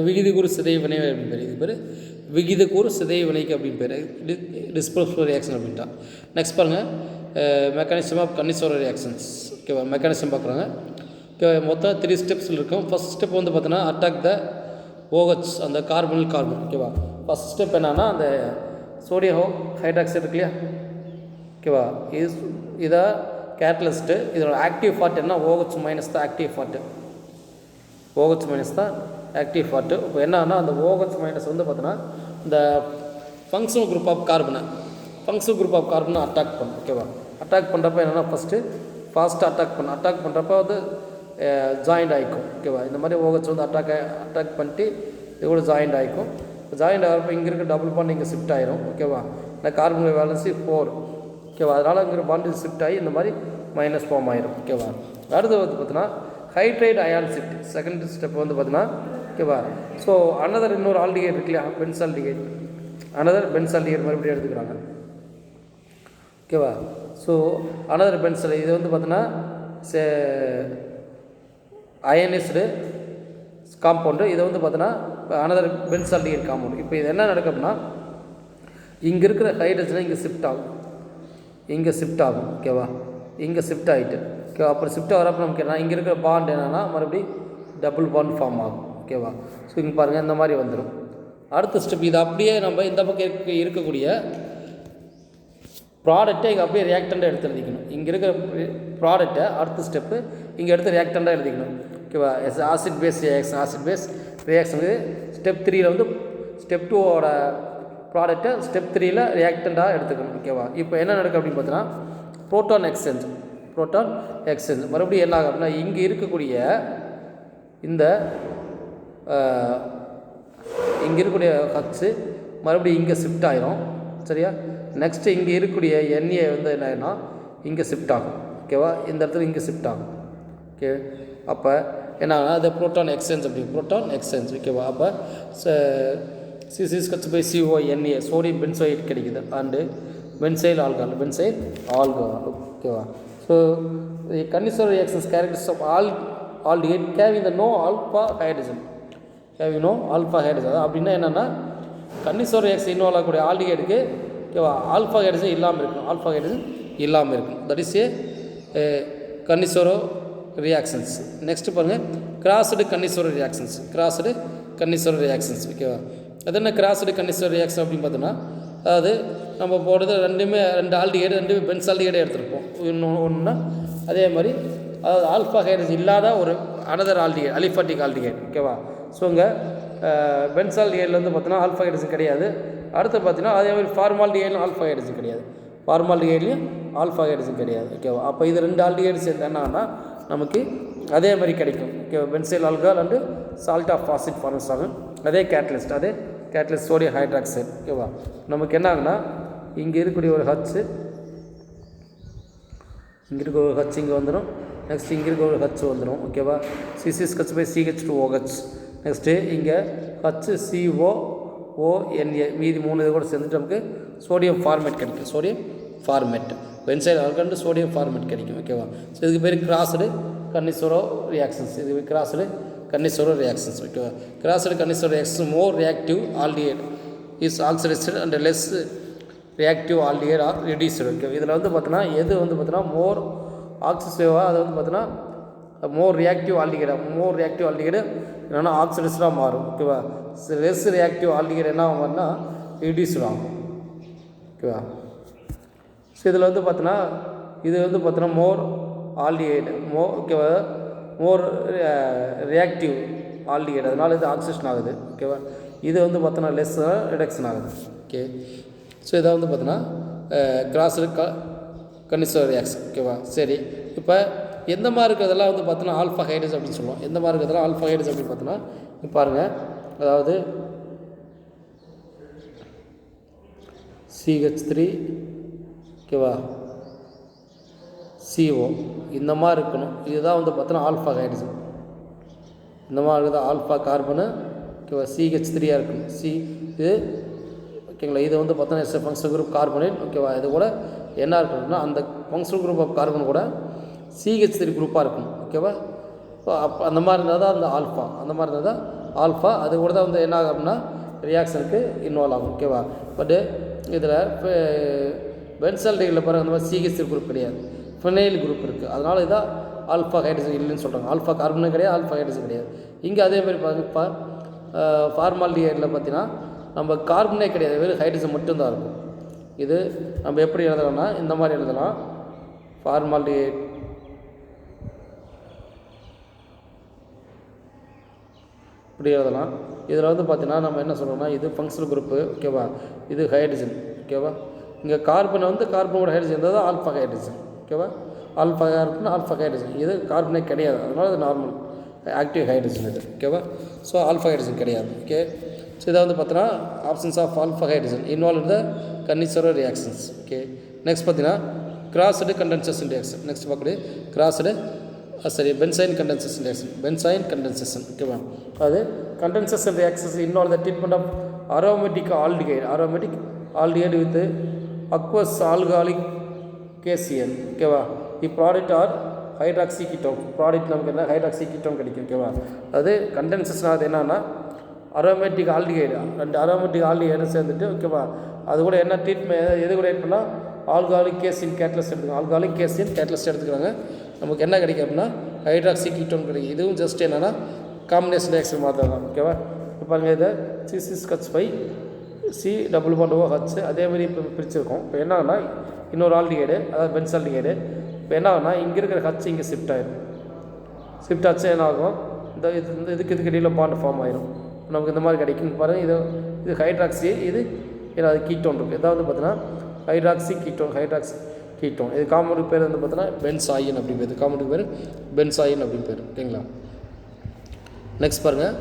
விகிதக்கூறு சிதைவு வினை அப்படின்னு பேர். இது பேர் விகிதக்கூறு சிதைவு வினைக்கு அப்படின்னு பேர், டிஸ்ப்ரொபோர்ஷனல் ரியாக்ஷன் அப்படின்ட்டா. நெக்ஸ்ட் பாருங்கள் மெக்கானிசம் ஆஃப் கன்னிசர் ரியாக்ஷன்ஸ். ஓகேவா? மெக்கானிசம் பார்க்குறாங்க. ஓகே, மொத்தம் 3 ஸ்டெப்ஸில் இருக்கும். ஃபஸ்ட் ஸ்டெப் வந்து பார்த்தீங்கன்னா அட்டாக் த OH, அந்த கார்பன். ஓகேவா? ஃபஸ்ட் ஸ்டெப் என்னன்னா அந்த சோடியம் ஹைட்ராக்சைடு இருக்கு இல்லையா? ஓகேவா? இதை கேட்டலிஸ்ட்டு. இதோட ஆக்டிவ் பார்ட் என்ன? OH மைனஸ் தான் ஆக்டிவ் பார்ட்டு. OH மைனஸ் தான் ஆக்டிவ் பார்ட்டு. இப்போ என்னன்னா அந்த OH மைனஸ் வந்து பார்த்தோன்னா இந்த ஃபங்க்ஷனல் குரூப் ஆஃப் கார்பனை அட்டாக் பண்ணும். ஓகேவா? அட்டாக் பண்ணுறப்ப என்னென்னா ஃபஸ்ட்டு ஃபாஸ்ட்டாக அட்டாக் பண்ணுறப்ப வந்து ஜாயிண்ட் ஆகிக்கும். ஓகேவா, இந்த மாதிரி OH வந்து அட்டாக் பண்ணிட்டு இது கூட ஜாயிண்ட் ஆகிக்கும். ஜாயிண்ட் ஆகிறப்ப இங்கே இருக்க டபுள் பாண்ட் இங்கே ஷிஃப்ட் ஆயிரும். ஓகேவா, இந்த கார்பன் வேலன்சி 4. ஓகேவா, அதனால் இங்கே பாண்டு ஷிஃப்ட் ஆகி இந்த மாதிரி மைனஸ் ஃபார்ம் ஆயிரும். ஓகேவா, அடுத்து வந்து பார்த்தீங்கன்னா hydride ion shift second step வந்து பார்த்தீங்கன்னா. ஓகேவா, ஸோ அனதர் இன்னொரு ஆல்டிகேட் இருக்கு இல்லையா, பென்சால்டிகேட், அனதர் பென்சால்டிகேட் மறுபடியும் எடுத்துக்கிறாங்க. ஓகேவா, ஸோ அனதர் பென்சல் இது வந்து பார்த்தீங்கன்னா அயனைஸ்டு காம்பவுண்டு. இதை வந்து பார்த்தீங்கன்னா அனதர் பென்சால்டிகேட் காம்பவுண்ட். இப்போ இது என்ன நடக்கும் அப்படின்னா, இங்கே இருக்கிற ஹைட்ரஜனை இங்கே ஷிஃப்ட் ஆகும். ஓகேவா, இங்கே ஷிஃப்ட் ஆகிட்டு. ஓகேவா, அப்புறம் ஷிஃப்ட் ஆகிறப்ப நமக்கு என்ன, இங்கே இருக்கிற பாண்ட் என்னென்னா மறுபடியும் டபுள் பாண்ட் ஃபார்ம் ஆகும். ஓகேவா, ஸோ இங்கே பாருங்கள் இந்த மாதிரி வந்துடும். அடுத்த ஸ்டெப் இது அப்படியே நம்ம இந்த பக்கம் இருக்கக்கூடிய ப்ராடக்டை இங்கே அப்படியே ரியாக்டண்ட்டாக எடுத்து எழுதிக்கணும். இங்கே இருக்கிற ப்ராடக்டை அடுத்த ஸ்டெப்பு இங்கே எடுத்து ரியாக்டண்ட்டாக எழுதிக்கணும். ஓகேவா, ஆசிட் பேஸ் ரியாக்ஷனுக்கு ஸ்டெப் 3ல் வந்து ஸ்டெப் 2ஓட ப்ராடக்டை ஸ்டெப் 3ல் ரியாக்டண்ட்டாக எடுத்துக்கணும். ஓகேவா, இப்போ என்ன நடக்கும் அப்படின்னு பார்த்தீங்கன்னா ப்ரோட்டான் எக்ஸ்சேஞ்ச் மறுபடியும் என்ன ஆகும் அப்படின்னா, இங்கே இருக்கக்கூடிய இந்த இங்கே இருக்கக்கூடிய ஹச்சு மறுபடியும் இங்கே ஷிஃப்ட் ஆகிரும். சரியா, நெக்ஸ்ட்டு இங்கே இருக்கக்கூடிய NA வந்து என்ன ஆகுனா இங்கே ஷிஃப்ட் ஆகும். ஓகேவா, இந்த இடத்துல இங்கே ஷிஃப்ட் ஆகும். ஓகே, அப்போ என்ன ஆகுனா அது ப்ரோட்டான் எக்ஸ்சேஞ்ச். ஓகேவா, அப்போ C6H/CO NA சோடியம் பென்சோயேட் கிடைக்குது அண்டு பென்சைல் ஆல்கஹால். ஓகேவா, so Cannizzaro reactions characters of aldehyde having the no alpha hydrogen. அப்படின்னா என்னென்னா கன்னிசோர் ரியாக்ஷன் இன்வால்வ் ஆகக்கூடிய ஆல்டிஹைடுக்கு ஓகேவா ஆல்ஃபா ஹைட்ரஜன் இல்லாமல் இருக்கும். That is a Cannizzaro reactions. Next பாருங்கள் கிராஸ்டு கன்னிசோரோ ரியாக்ஷன்ஸ். ஓகேவா, அது என்ன கிராஸ்டு கன்னிசோரோ ரியாக்ஷன் அப்படின்னு பார்த்தோன்னா, அதாவது நம்ம போடுறது ரெண்டு ஆல்டிஹைடு 2 பென்சால்டிஹைடே எடுத்துருப்போம். ஒன்றுனா அதே மாதிரி அதாவது ஆல்ஃபா ஹைட்ரஜன் இல்லாத ஒரு அனதர் ஆல்டிஹைடு அலிஃபாட்டிக் ஆல்டிஹைடு. ஓகேவா, ஸோ இங்கே பென்சால்டிஹைடில் வந்து பார்த்தோன்னா ஆல்ஃபா ஹைட்ரஜன் கிடையாது. அடுத்து பார்த்தீங்கன்னா அதே மாதிரி ஃபார்மால்டிஹைட்லையும் ஆல்ஃபா ஹைட்ரஜன் கிடையாது. ஓகேவா, அப்போ இது 2 ஆல்டிஹைடு சேர்ந்து என்னன்னா நமக்கு அதே மாதிரி கிடைக்கும். ஓகேவா, benzyl alcohol and salt of acid forms ஆகும். அதே கேட்டலிஸ்ட் சோடியம் ஹைட்ராக்சைடு. ஓகேவா, நமக்கு என்ன ஆகுனா இங்கே இருக்கக்கூடிய ஒரு ஹச்சு இங்கே வந்துடும். நெக்ஸ்ட் இங்கே இருக்க ஒரு ஹச் வந்துடும். ஓகேவா, C6H/CH2OH. நெக்ஸ்ட்டு இங்கே HCOONA மீதி 3 இது கூட சேர்ந்துட்டு நமக்கு சோடியம் ஃபார்மேட் கிடைக்கும். பென்சைல் ஆல்கஹால் சோடியம் ஃபார்மேட் கிடைக்கும். ஓகேவா, ஸோ இதுக்கு பேர் கிராஸ்டு கன்னிசோரோ ரியாக்ஷன்ஸ். ஓகேவா, crossed Cannizzaro reactions more reactive aldehyde is oxidised and less reactive aldehyde are reduced. Okay, இதில் வந்து பார்த்தோன்னா எது வந்து பார்த்தோன்னா மோர் ஆக்சிடேவாக அது வந்து பார்த்தோன்னா மோர் ரியாக்டிவ் ஆல்டிஹைடு என்னென்னா ஆக்சிடைஸ்டாக மாறும். ஓகேவா, லெஸ் ரியாக்டிவ் ஆல்டிஹைடு என்ன ஆகும்னா ரெடியூஸ்டு ஆகும். ஓகேவா, ஸோ இதில் வந்து பார்த்தோன்னா இது வந்து பார்த்தோன்னா மோர் ஆல்டிஹைடு ஓகேவா மோர் ரியாக்டிவ் ஆல்டிஹைடு, அதனால் இது ஆக்சிடேஷன் ஆகுது. ஓகேவா, இது வந்து பார்த்தோன்னா லெஸ் ரிடக்ஷன் ஆகுது. ஓகே, ஸோ இதை வந்து பார்த்தோன்னா கிராஸ்டு கன்னிசோரோ ரியாக்ஷன். ஓகேவா, சரி, இப்போ எந்த மாதிரி இருக்கிறதெல்லாம் வந்து பார்த்தோன்னா ஆல்ஃபா ஹைட்ரஜன் அப்படின்னு சொல்லுவோம். எந்த மாதிரி இருக்கிறதெல்லாம் ஆல்ஃபா ஹைட்ரஜன் அப்படின்னு பார்த்தோன்னா இப்போ பாருங்கள், அதாவது CH3 ஓகேவா CO இந்த மாதிரி இருக்கணும். இதுதான் வந்து பார்த்தோன்னா ஆல்ஃபா ஹைட்ரஜன். இந்த மாதிரி இருக்குது ஆல்ஃபா கார்பனு. ஓகேவா, CH3 இருக்கணும். இது ஓகேங்களா, இது வந்து பார்த்தோன்னா எஸ் ஃபங்க்ஷனல் குரூப் கார்பனேட். ஓகேவா, இது கூட என்ன இருக்கணும்னா அந்த ஃபங்க்ஷனல் குரூப் ஆஃப் கார்பன் கூட CH3 குரூப்பாக இருக்கணும். ஓகேவா, ஸோ அப்போ அந்த மாதிரி இருந்தால் தான் அந்த ஆல்ஃபா அது கூட தான் வந்து என்ன ஆகும் அப்படின்னா ரியாக்ஷனுக்கு இன்வால்வ் ஆகும். ஓகேவா, பட்டு இதில் பென்சால்டிஹைடில் பாருங்கள் அந்த மாதிரி CH3 குரூப் கிடையாது, ஃபினைல் குரூப் இருக்குது. அதனால் இதான் ஆல்ஃபா ஹைட்ரஜன் இல்லைன்னு சொல்கிறாங்க. ஆல்ஃபா கார்பனும் கிடையாது, ஆல்ஃபா ஹைட்ரஜன் கிடையாது. இங்கே அதே மாதிரி பாருங்கள், இப்போ ஃபார்மால்டிஹைடில் பார்த்தீங்கன்னா நம்ம கார்பனே கிடையாது, வெறும் ஹைட்ரஜன் மட்டும்தான் இருக்கும். இது நம்ம எப்படி எழுதலாம்னா இந்த மாதிரி எழுதலாம். ஃபார்மால்டிஹைட் இப்படி எழுதலாம். இதில் வந்து பார்த்தீங்கன்னா நம்ம என்ன சொல்கிறோம்னா இது ஃபங்க்ஷனல் குரூப்பு. ஓகேவா, இது ஹைட்ரஜன். ஓகேவா, இங்கே கார்பனை வந்து கார்பனோட ஹைட்ரஜன் இருந்தால் தான் ஆல்ஃபா ஹைட்ரஜன். ஓகேவா, ஆல்ஃபா கார்பன் ஆல்ஃபா ஹைட்ரஜன். இது கார்பனே கிடையாது, அதனால் இது நார்மல் ஆக்டிவ் ஹைட்ரஜன் இது. ஓகேவா? ஸோ ஆல்ஃபா ஹைட்ரஜன் கிடையாது. ஓகே. ஸோ இதை வந்து பார்த்தோன்னா absence of alpha hydrogen involve in the Cannizzaro reactions. Okay. Next பார்த்தீங்கன்னா கிராஸ்டு கண்டென்சேஷன் ரியாக்ஷன். நெக்ஸ்ட் பார்க்கக்கூடிய crossed benzoin condensation reaction. Benzoin condensation. ஓகேவா? அது condensation reactions involve the treatment of aromatic aldehyde with aqueous alcoholic KCN. ஓகேவா? Product are hydroxy ketone. Product நமக்கு என்ன hydroxy ketone கிடைக்கும். ஓகேவா? அது கண்டென்சேஷன் ஆகுது என்னன்னா அரோமேட்டிக் ஆல்டிகைடு, 2 அரோமேட்டிக் ஆல்டிகைடு சேர்ந்துட்டு, ஓகேவா, அது கூட என்ன ட்ரீட்மெண்ட் எது கூட பண்ணால் ஆல்காலிக் கேசின் கேட்டலிஸ்ட் எடுத்துக்கலாம். ஆல்காலிக் கேசின் கேட்டலிஸ்ட் எடுத்துக்கிறாங்க. நமக்கு என்ன கிடைக்கும் அப்படின்னா ஹைட்ராக்சி கீட்டோன் கிடைக்கும். இதுவும் ஜஸ்ட் என்னென்னா காம்பினேஷன் ரியாக்ஷன் மாதிரி தான். ஓகேவா? இப்போ பாருங்கள், இதை C6H5 C+OH அதேமாதிரி இப்போ பிரிச்சிருக்கோம். இப்போ என்ன ஆகுனா இன்னொரு ஆல்டிகைடு, அதாவது பென்சால்டிகைடு. இப்போ என்ன ஆகுனா இங்கே இருக்கிற ஹச் இங்கே ஷிஃப்ட் ஆயிடும். ஷிஃப்ட் ஆச்சு என்ன ஆகும், இதுக்கு இடையில் பாண்ட் ஃபார்ம் ஆயிடும். நமக்கு இந்த மாதிரி கிடைக்கும். பாருங்கள், இது ஹைட்ராக்சி, இது அது கீட்டோன் இருக்குது. இதாவது பார்த்தீங்கன்னா ஹைட்ராக்சி கீட்டோன். இது காம்பவுண்ட் பேர் வந்து பார்த்தீங்கன்னா பென்சாயின் அப்படி பேர். காம்பவுண்ட் பேர் பென்சாயின் அப்படின்னு பேர். ஓகேங்களா? நெக்ஸ்ட் பாருங்கள்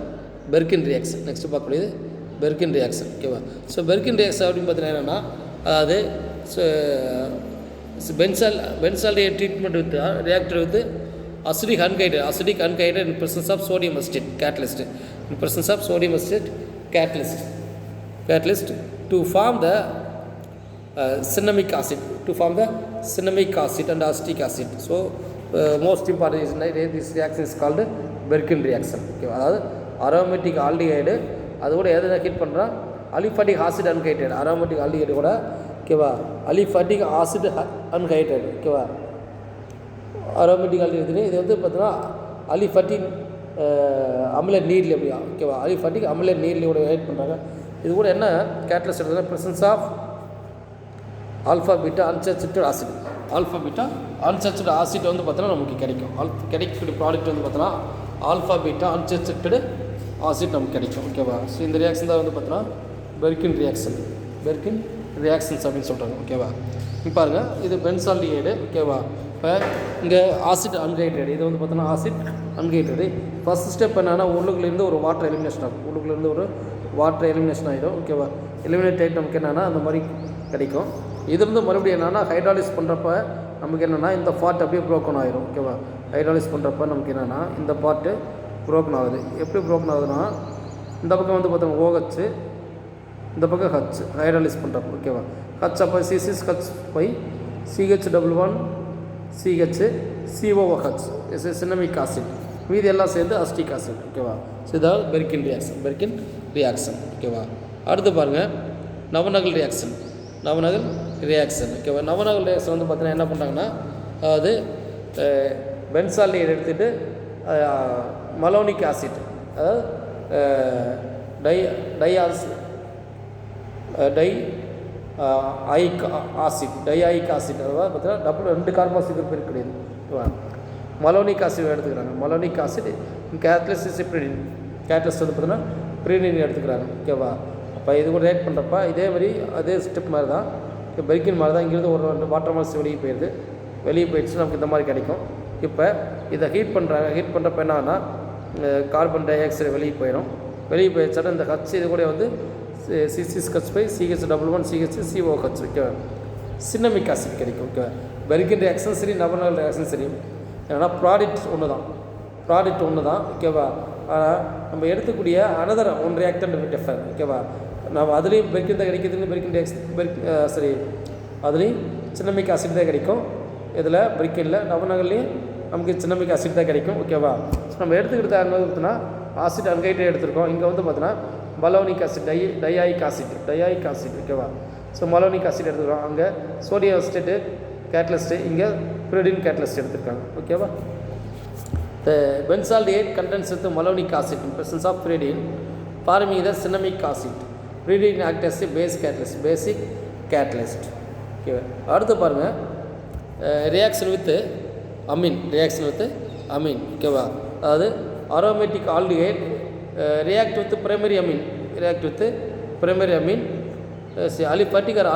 பெர்கின் ரியாக்ஷன். நெக்ஸ்ட் பார்க்கக்கூடியது பெர்கின் ரியாக்ஷன். ஓகேவா? ஸோ பெர்கின் ரியாக்ஷன் அப்படின்னு பார்த்தீங்கன்னா என்னென்னா, அதாவது benzaldehyde treatment with reactor with acidic anhydride in presence of sodium acetate catalyst. In presence of sodium acetate catalyst to form the cinnamic acid, and acetic acid. So most important is this reaction is called Berkin reaction. Okay, அதாவது aromatic aldehyde அது கூட எதை heat பண்ணுறோம், aliphatic acid anhydrate. Aromatic aldehyde கூட, ஓகேவா, aliphatic acid anhydrate. ஓகேவா? Aromatic aldehyde இது வந்து பார்த்தீங்கன்னா அலிஃபாட்டிக் அமில நீரில் எப்படியா. ஓகேவா? அலிஃபாட்டிக் அமில நீரில் கூட ஹைட் பண்ணுறாங்க. இது கூட என்ன கேட்டலிஸ்ட் எடுத்துன்னா presence of alpha beta unsaturated acid. Alpha beta unsaturated acid வந்து பார்த்தோன்னா நமக்கு கிடைக்கும். கிடைக்கக்கூடிய ப்ராடக்ட் வந்து பார்த்தோன்னா ஆல்ஃபா பீட்டா அன்சாச்சுரேட்டட் ஆசிட் நமக்கு கிடைக்கும். ஓகேவா? ஸோ இந்த ரியாக்ஷன் தான் வந்து பார்த்தோன்னா பெர்கின் ரியாக்ஷன்ஸ் அப்படின்னு சொல்கிறாங்க. ஓகேவா? இப்போ பாருங்கள், இது பென்சால்டிகைடு. ஓகேவா? இப்போ இங்கே ஆசிட் அன்ஹைட்ரேட், இது வந்து பார்த்தோன்னா ஆசிட் அன்ஹைட்ரேடு. ஃபஸ்ட் ஸ்டெப் என்னன்னா உள்ளுக்குள்ளேருந்து ஒரு வாட்டர் எலிமினேஷன் ஆகும். உள்ளுக்குள்ளேருந்து ஒரு வாட்டர் எலிமினேஷன் ஆகிடும். ஓகேவா? எலிமினேட் ஆகிட்டு நமக்கு என்னென்னா அந்த மாதிரி கிடைக்கும். இது வந்து மறுபடியும் என்னென்னா ஹைட்ராலிஸ் பண்ணுறப்ப நமக்கு என்னென்னா இந்த பார்ட் அப்படியே ப்ரோக்கன் ஆகிடும். ஓகேவா? ஹைட்ராலிஸ் பண்ணுறப்ப நமக்கு என்னென்னா இந்த பார்ட்டு ப்ரோக்கன் ஆகுது. எப்படி ப்ரோக்கன் ஆகுதுன்னா, இந்த பக்கம் வந்து பார்த்தோம் OH, இந்த பக்கம் ஹச் ஹைட்ராலிஸ் பண்ணுறப்ப. ஓகேவா? ஹச் அப்போ C6H5 CH11 CH COOH cinnamic acid, மீதி எல்லாம் சேர்ந்து அசிட்டிக் ஆசிட். ஓகேவா? ஸோ இதாவது பெர்கின் ரியாக்ஷன். ஓகேவா? அடுத்து பாருங்கள் நவநகல் ரியாக்ஷன். ஓகேவா? நவநகல் ரியாக்ஷன் வந்து பார்த்தீங்கன்னா என்ன பண்ணுறாங்கன்னா, அதாவது பென்சால்டிகைடு எடுத்துகிட்டு மலோனிக் ஆசிட், அதாவது டைஆயிக் ஆசிட், அதாவது பார்த்தீங்கன்னா 2 கார்பாக்சில் பேர் கிடையாது. மலோனிக் ஆசிட் எடுத்துக்கிறாங்க. Malonic acid catalyst pyridine. Catalyst வந்து பார்த்தீங்கன்னா ப்ரீடின் எடுத்துக்கிறாங்க. ஓகேவா? அப்போ இது கூட ரேட் பண்ணுறப்ப இதே மாதிரி அதே ஸ்டெப் மாதிரி தான், பெர்கின் மாதிரி தான். இங்கேருந்து ஒரு 2 வாட்டர் மால்ஸ் வெளியே போயிடுச்சு நமக்கு இந்த மாதிரி கிடைக்கும். இப்போ இதை ஹீட் பண்ணுறப்ப என்னன்னா கார்பன் டை ஆக்சைடு வெளியே போயிடுச்சாலும் இந்த ஹச் இது கூட வந்து C6H5 CH11 CH COOH. ஓகேவா? சின்னமிக் ஆசிட் கிடைக்கும். ஓகேவா? பெர்கின் ரியாக்ஷன் சரி, நவநகல் ரியாக்ஷன் சரி, ஏன்னா ப்ராடக்ட் ஒன்று தான். ஓகேவா? ஆனால் நம்ம எடுத்துக்கூடிய அனதர் ஒன் ரியாக்டன்ட் டிஃபர். ஓகேவா? நம்ம அதுலேயும் பெர்கின் தான் கிடைக்கிறதுன்னு பெர்கின் ரியாக்ஷன் அதுலேயும் சின்னமிக் ஆசிட் தான் கிடைக்கும். இதில் பெர்கின்ல நவநகல்லையும் நமக்கு சின்னமிக் ஆசிட் தான் கிடைக்கும். ஓகேவா? ஸோ நம்ம எடுத்துக்கிட்டு பார்த்தீங்கன்னா ஆசிட் அன்ஹைட்ரேட் எடுத்துருக்கோம். இங்கே வந்து பார்த்தீங்கன்னா மலோனிக் ஆசிட் டைஆயிக் ஆசிட். ஓகேவா? ஸோ மலோனிக் ஆசிட் எடுத்துக்கிறோம். அங்கே சோடியம் அசிட்டேட்டு கேட்டலிஸ்ட்டு, இங்கே ப்ரீடின் கேட்டலிஸ்ட் எடுத்துருக்காங்க. ஓகேவா? பென்சால்டிகைடு contains with malonic acid in presence of pyridine forming the cinnamic acid. Pyridine acts as a basic catalyst. Okay. அடுத்து பாருங்க reaction with amine. ஓகேவா? அதாவது aromatic aldehyde react with primary amine. Aliphatic or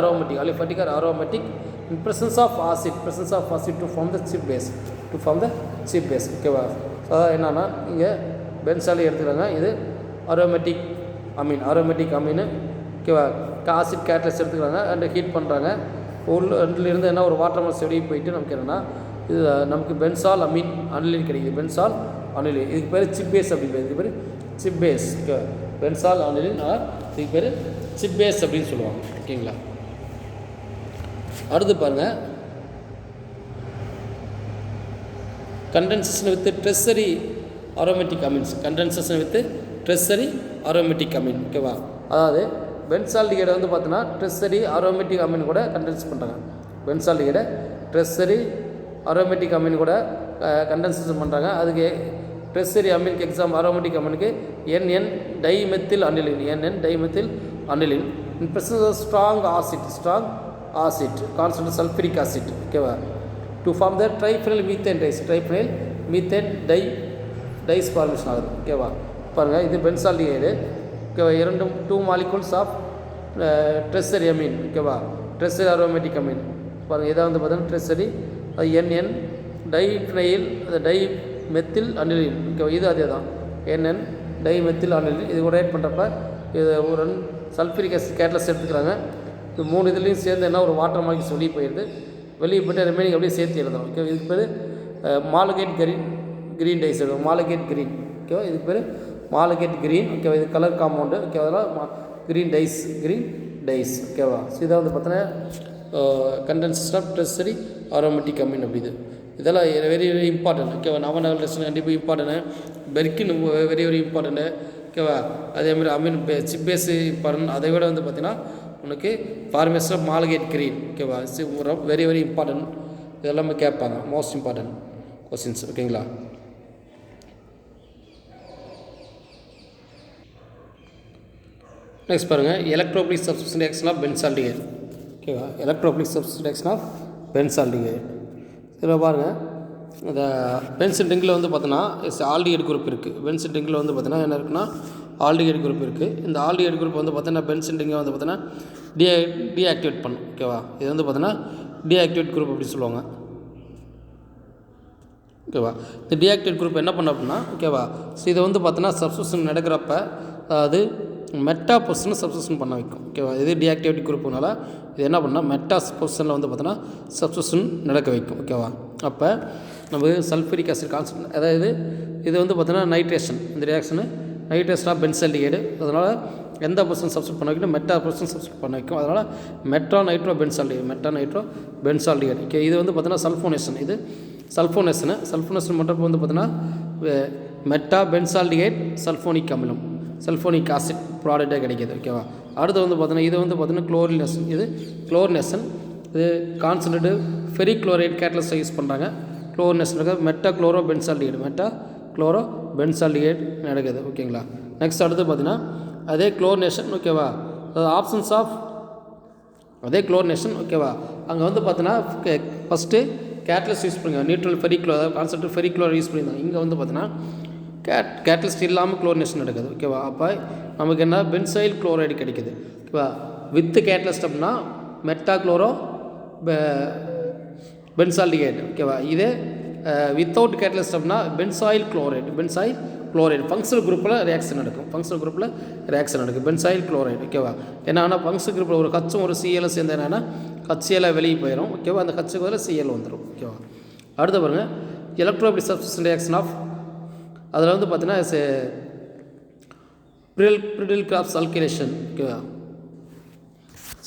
aromatic in presence of acid to form the chip base ஓகேவா. So என்னன்னா இங்கே பென்சால் எடுத்துக்கிறாங்க. இது aromatic அமீனு ஓகேவா. ஆசிட் கேட்டலிஸ்ட் எடுத்துக்கிறாங்க அண்ட் ஹீட் பண்ணுறாங்க. ரெண்டுலேருந்து என்ன ஒரு வாட்டர் மாஸ் வெளியே போயிட்டு நமக்கு என்னென்னா இது நமக்கு பென்சால் அனிலின் கிடைக்குது. பென்சால் அனிலின் இதுக்கு பேர் சிப் பேஸ் அப்படி பேர். இதுக்கு பேர் Schiff base. Okay, benzal aniline இதுக்கு பேர் சிப் பேஸ் அப்படின்னு சொல்லுவாங்க. ஓகேங்களா. அடுத்து பாருங்கள், condensation with tertiary aromatic amine ஓகேவா. அதாவது பென்சால்டிகைடை வந்து பார்த்தீங்கன்னா ட்ரெஸரி அரோமேட்டிக் அமீன் கூட கண்டென்ஸ் பண்ணுறாங்க. பென்சால்டிகைடை ட்ரெஸரி அரோமேட்டிக் அமீன் கூட கண்டென்சேஷன் பண்ணுறாங்க. அதுக்கு ட்ரெஸரி அமீனுக்கு எக்ஸாம் அரோமேட்டிக் அமீனுக்கு NN dimethyl aniline in presence of strong acid concentrate sulphuric acid ஓகேவா. To form the triphenyl methane dyes formation ஆகுது. ஓகேவா. பாருங்கள், இது பென்சால்டிகைடு ஓகேவா. 2 மாலிகூல்ஸ் ஆஃப் ட்ரெஸரி அமீன் ஓகேவா. ட்ரெஸரி அரோமேட்டிக் அமீன் பாருங்கள். இதை வந்து பார்த்தீங்கன்னா ட்ரெஸரி NN டைஃபெனைல் டைமெத்தில் அனிலின் ஓகேவா. இது அதே தான் NN டைமெத்தில் அனிலின். இது கூட ஆட் பண்ணுறப்ப இது ஒரு சல்ஃபரிக் ஆசிட் கேட்டலிஸ்ட் எடுத்துக்கிறாங்க. இது 3 இதுலேயும் சேர்ந்து என்ன ஒரு வாட்டர் மாலிகூல்ஸ் வெளியே போயிடுது. வெளியே போய்ட்டு ரிமைனிங் அப்படியே சேர்த்து எழுதணும். ஓகே, இதுக்கு பேர் மாலகேட் கிரீன் டைஸ் எழுதும். மாலகேட் கிரீன் ஓகேவா. இதுக்கு பேர் மாலகேட் கிரீன் ஓகேவா. இது கலர் காம்பவுண்டு ஓகே. அதெல்லாம் கிரீன் டைஸ் ஓகேவா. ஸோ இதை வந்து பார்த்தீங்கன்னா condensation of tertiary aromatic amine அப்படி இதெல்லாம் வெரி வெரி இம்பார்ட்டன்ட் ஓகேவா. நவநகல் கண்டிப்பாக important. Perkin very very important ஓகேவா. அதேமாதிரி அமீன் சிப் பேஸ் இம்பார்ட்டன்ட். அதை விட வந்து பார்த்தீங்கன்னா உனக்கு ஃபார்மேஷன் ஆஃப் மாலகேட் கிரீன் ஓகேவா. Very very important. இதெல்லாமே கேட்பாங்க, மோஸ்ட் இம்பார்ட்டன்ட் கொஸ்டின்ஸ் ஓகேங்களா. நெக்ஸ்ட் பாருங்கள், electrophilic substitution reaction of benzaldehyde ஓகேவா. Electrophilic substitution reaction of benzaldehyde. இதில் பாருங்கள், இந்த பென்சில் ரிங்கில் வந்து பார்த்தோன்னா ஆல்டிகைட் குரூப் இருக்குது. பென்சில் ரிங்கில் வந்து பார்த்தீங்கன்னா என்ன இருக்குன்னா ஆல்டிகைட் குரூப் இருக்குது. இந்த ஆல்டிகைட் குரூப் வந்து பார்த்தீங்கன்னா பென்சில் ரிங்கை வந்து பார்த்தீங்கன்னா டீஆக்டிவேட் பண்ணும் ஓகேவா. இது வந்து பார்த்தீங்கன்னா டீஆக்டிவேட் குரூப் அப்படி சொல்லுவாங்க ஓகேவா. இந்த டீஆக்டிவேட் குரூப் என்ன பண்ண அப்படின்னா ஓகேவா. ஸோ இதை வந்து பார்த்தீங்கன்னா சப்ஸ்டியூஷன் நடக்கிறப்ப அதாவது மெட்டா பொசிஷனை சப்ஸ்டியூஷன் பண்ண வைக்கும் ஓகேவா. இது டீஆக்டிவேட் குரூப்புனால இது என்ன பண்ணால் மெட்டா பொசிஷனில் வந்து பார்த்தீங்கன்னா சப்ஸ்டியூஷன் நடக்க வைக்கும் ஓகேவா. அப்போ நம்ம சல்ஃபரிக் ஆசிட் கான்சன்ட்ரேட் அதாவது இது வந்து பார்த்தீங்கன்னா நைட்ரேஷன். இந்த ரியாக்ஷனு நைட்ரேஷன் ஆஃப் பென்சால்டிகைடு. அதனால் எந்த பொசிஷன் சப்ஸ்டியூட் பண்ண வைக்கணும், மெட்டா பொசிஷன் சப்ஸ்டியூட் பண்ண வைக்கும். அதனால் மெட்டா நைட்ரோ பென்சால்டிகைடு ஓகே. இது வந்து பார்த்தீங்கன்னா சல்ஃபோனேஷன். இது சல்ஃபோனேஷன் பண்ணுறப்போ வந்து பார்த்தீங்கன்னா மெட்டா பென்சால்டிகைட் சல்ஃபோனிக் ஆசிட் ப்ராடக்டாக கிடைக்கிது ஓகேவா. அடுத்து வந்து பார்த்தீங்கன்னா இது வந்து பார்த்தீங்கன்னா குளோரினேஷன். இது கான்சன்ட்ரேட்டு ஃபெரிக் குளோரைட் கேட்டலிஸ்ட்டை யூஸ் பண்ணுறாங்க. குளோரினேஷன் மெட்டா குளோரோ பென்சால்டிகைட் நடக்குது ஓகேங்களா. நெக்ஸ்ட் அடுத்து பார்த்தீங்கன்னா அதே குளோரினேஷன் ஓகேவா. ஆப்ஷன்ஸ் ஆஃப் அதே குளோரினேஷன் ஓகேவா. அங்கே வந்து பார்த்தீங்கன்னா ஃபஸ்ட்டு கேட்டலிஸ்ட் யூஸ் பண்ணுங்க. Neutral ferric குளோர் concentrate ferric குளோர் use பண்ணியிருந்தாங்க. இங்கே வந்து பார்த்தீங்கன்னா கேட்டலிஸ்ட் இல்லாமல் குளோரினேஷன் நடக்குது ஓகேவா. அப்போ நமக்கு என்ன பென்சைல் குளோரைடு கிடைக்குது ஓகேவா. வித் கேட்டலிஸ்ட் அப்படின்னா மெட்டா குளோரோ பென்சால்டிகைட் ஓகேவா. இதே வித்தவுட் கேட்டலிஸ்ட் அப்படின்னா பென்சாயில் குளோரைடு ஃபங்க்ஷனல் குரூப்பில் ரியாக்ஷன் நடக்கும். பென்சாயில் குளோரைடு ஓகேவா. ஏன்னா ஃபங்க்ஷனல் குரூப்பில் ஒரு ஹச்சும் ஒரு சிஎல் சேர்ந்து என்னென்னா HCl வெளியே போயிடும் ஓகேவா. அந்த ஹச்சுக்கு பதில் CL வந்துடும் ஓகேவா. அடுத்து பாருங்கள், எலக்ட்ரோபிலிக் சப்ஸ்டியூஷன் ரியாக்ஷன் ஆஃப் அதில் வந்து பார்த்தீங்கன்னா பிரிடில் கிராப்ஸ் அல்கினேஷன் ஓகேவா.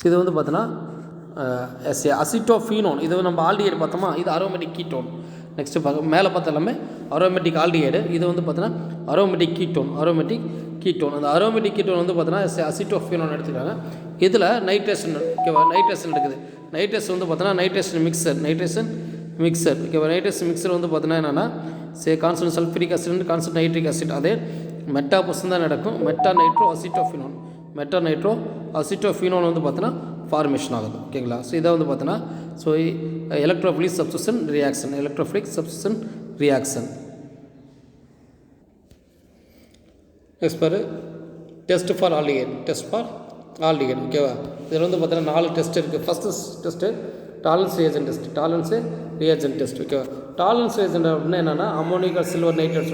இது வந்து பார்த்தீங்கன்னா அசிட்டோஃபீனோன். இது நம்ம ஆல்டிகைடு பார்த்தோமா, இது அரோமேட்டிக் கீட்டோன். நெக்ஸ்ட்டு பார்க்க மேலே பார்த்த எல்லாமே அரோமேட்டிக் ஆல்டிகைடு. இது வந்து பார்த்தீங்கன்னா அரோமேட்டிக் கீட்டோன். அந்த அரோமேட்டிக் கீட்டோன் வந்து பார்த்தீங்கன்னா அசிட்டோஃபீனோன் எடுத்துக்கிறாங்க. இதில் நைட்ரேஷன் ஓகேவா. நைட்ரேஷன் எடுக்குது. நைட்ரேஷன் வந்து பார்த்தீங்கன்னா நைட்ரேஷன் மிக்சர் ஓகேவா. நைட்ரேஷன் மிக்சர் வந்து பார்த்தீங்கன்னா என்னென்னா concentrate sulphuric acid concentrate nitric acid. அதே மெட்டா பொசிஷன் தான் நடக்கும். மெட்டா நைட்ரோ அசிட்டோஃபீனோன் வந்து பார்த்தீங்கன்னா ஃபார்மேஷன் ஆகுது ஓகேங்களா. ஸோ இதை வந்து பார்த்தீங்கன்னா எலக்ட்ரோபிலிக் சப்ஸ்டியூஷன் ரியாக்ஷன். நெக்ஸ்ட் பாரு, டெஸ்ட் ஃபார் ஆல்டிகைட் ஓகேவா. இதில் வந்து பார்த்தீங்கன்னா 4 டெஸ்ட் இருக்குது. ஃபஸ்ட்டு டாலரன்ஸ் ரியேஜென்ட் டெஸ்ட் ஓகேவா. டாலரன்ஸ் ரியேஜென்ட் அப்படின்னா என்னென்னா அமோனிக்கல் சில்வர் நைட்ரேட்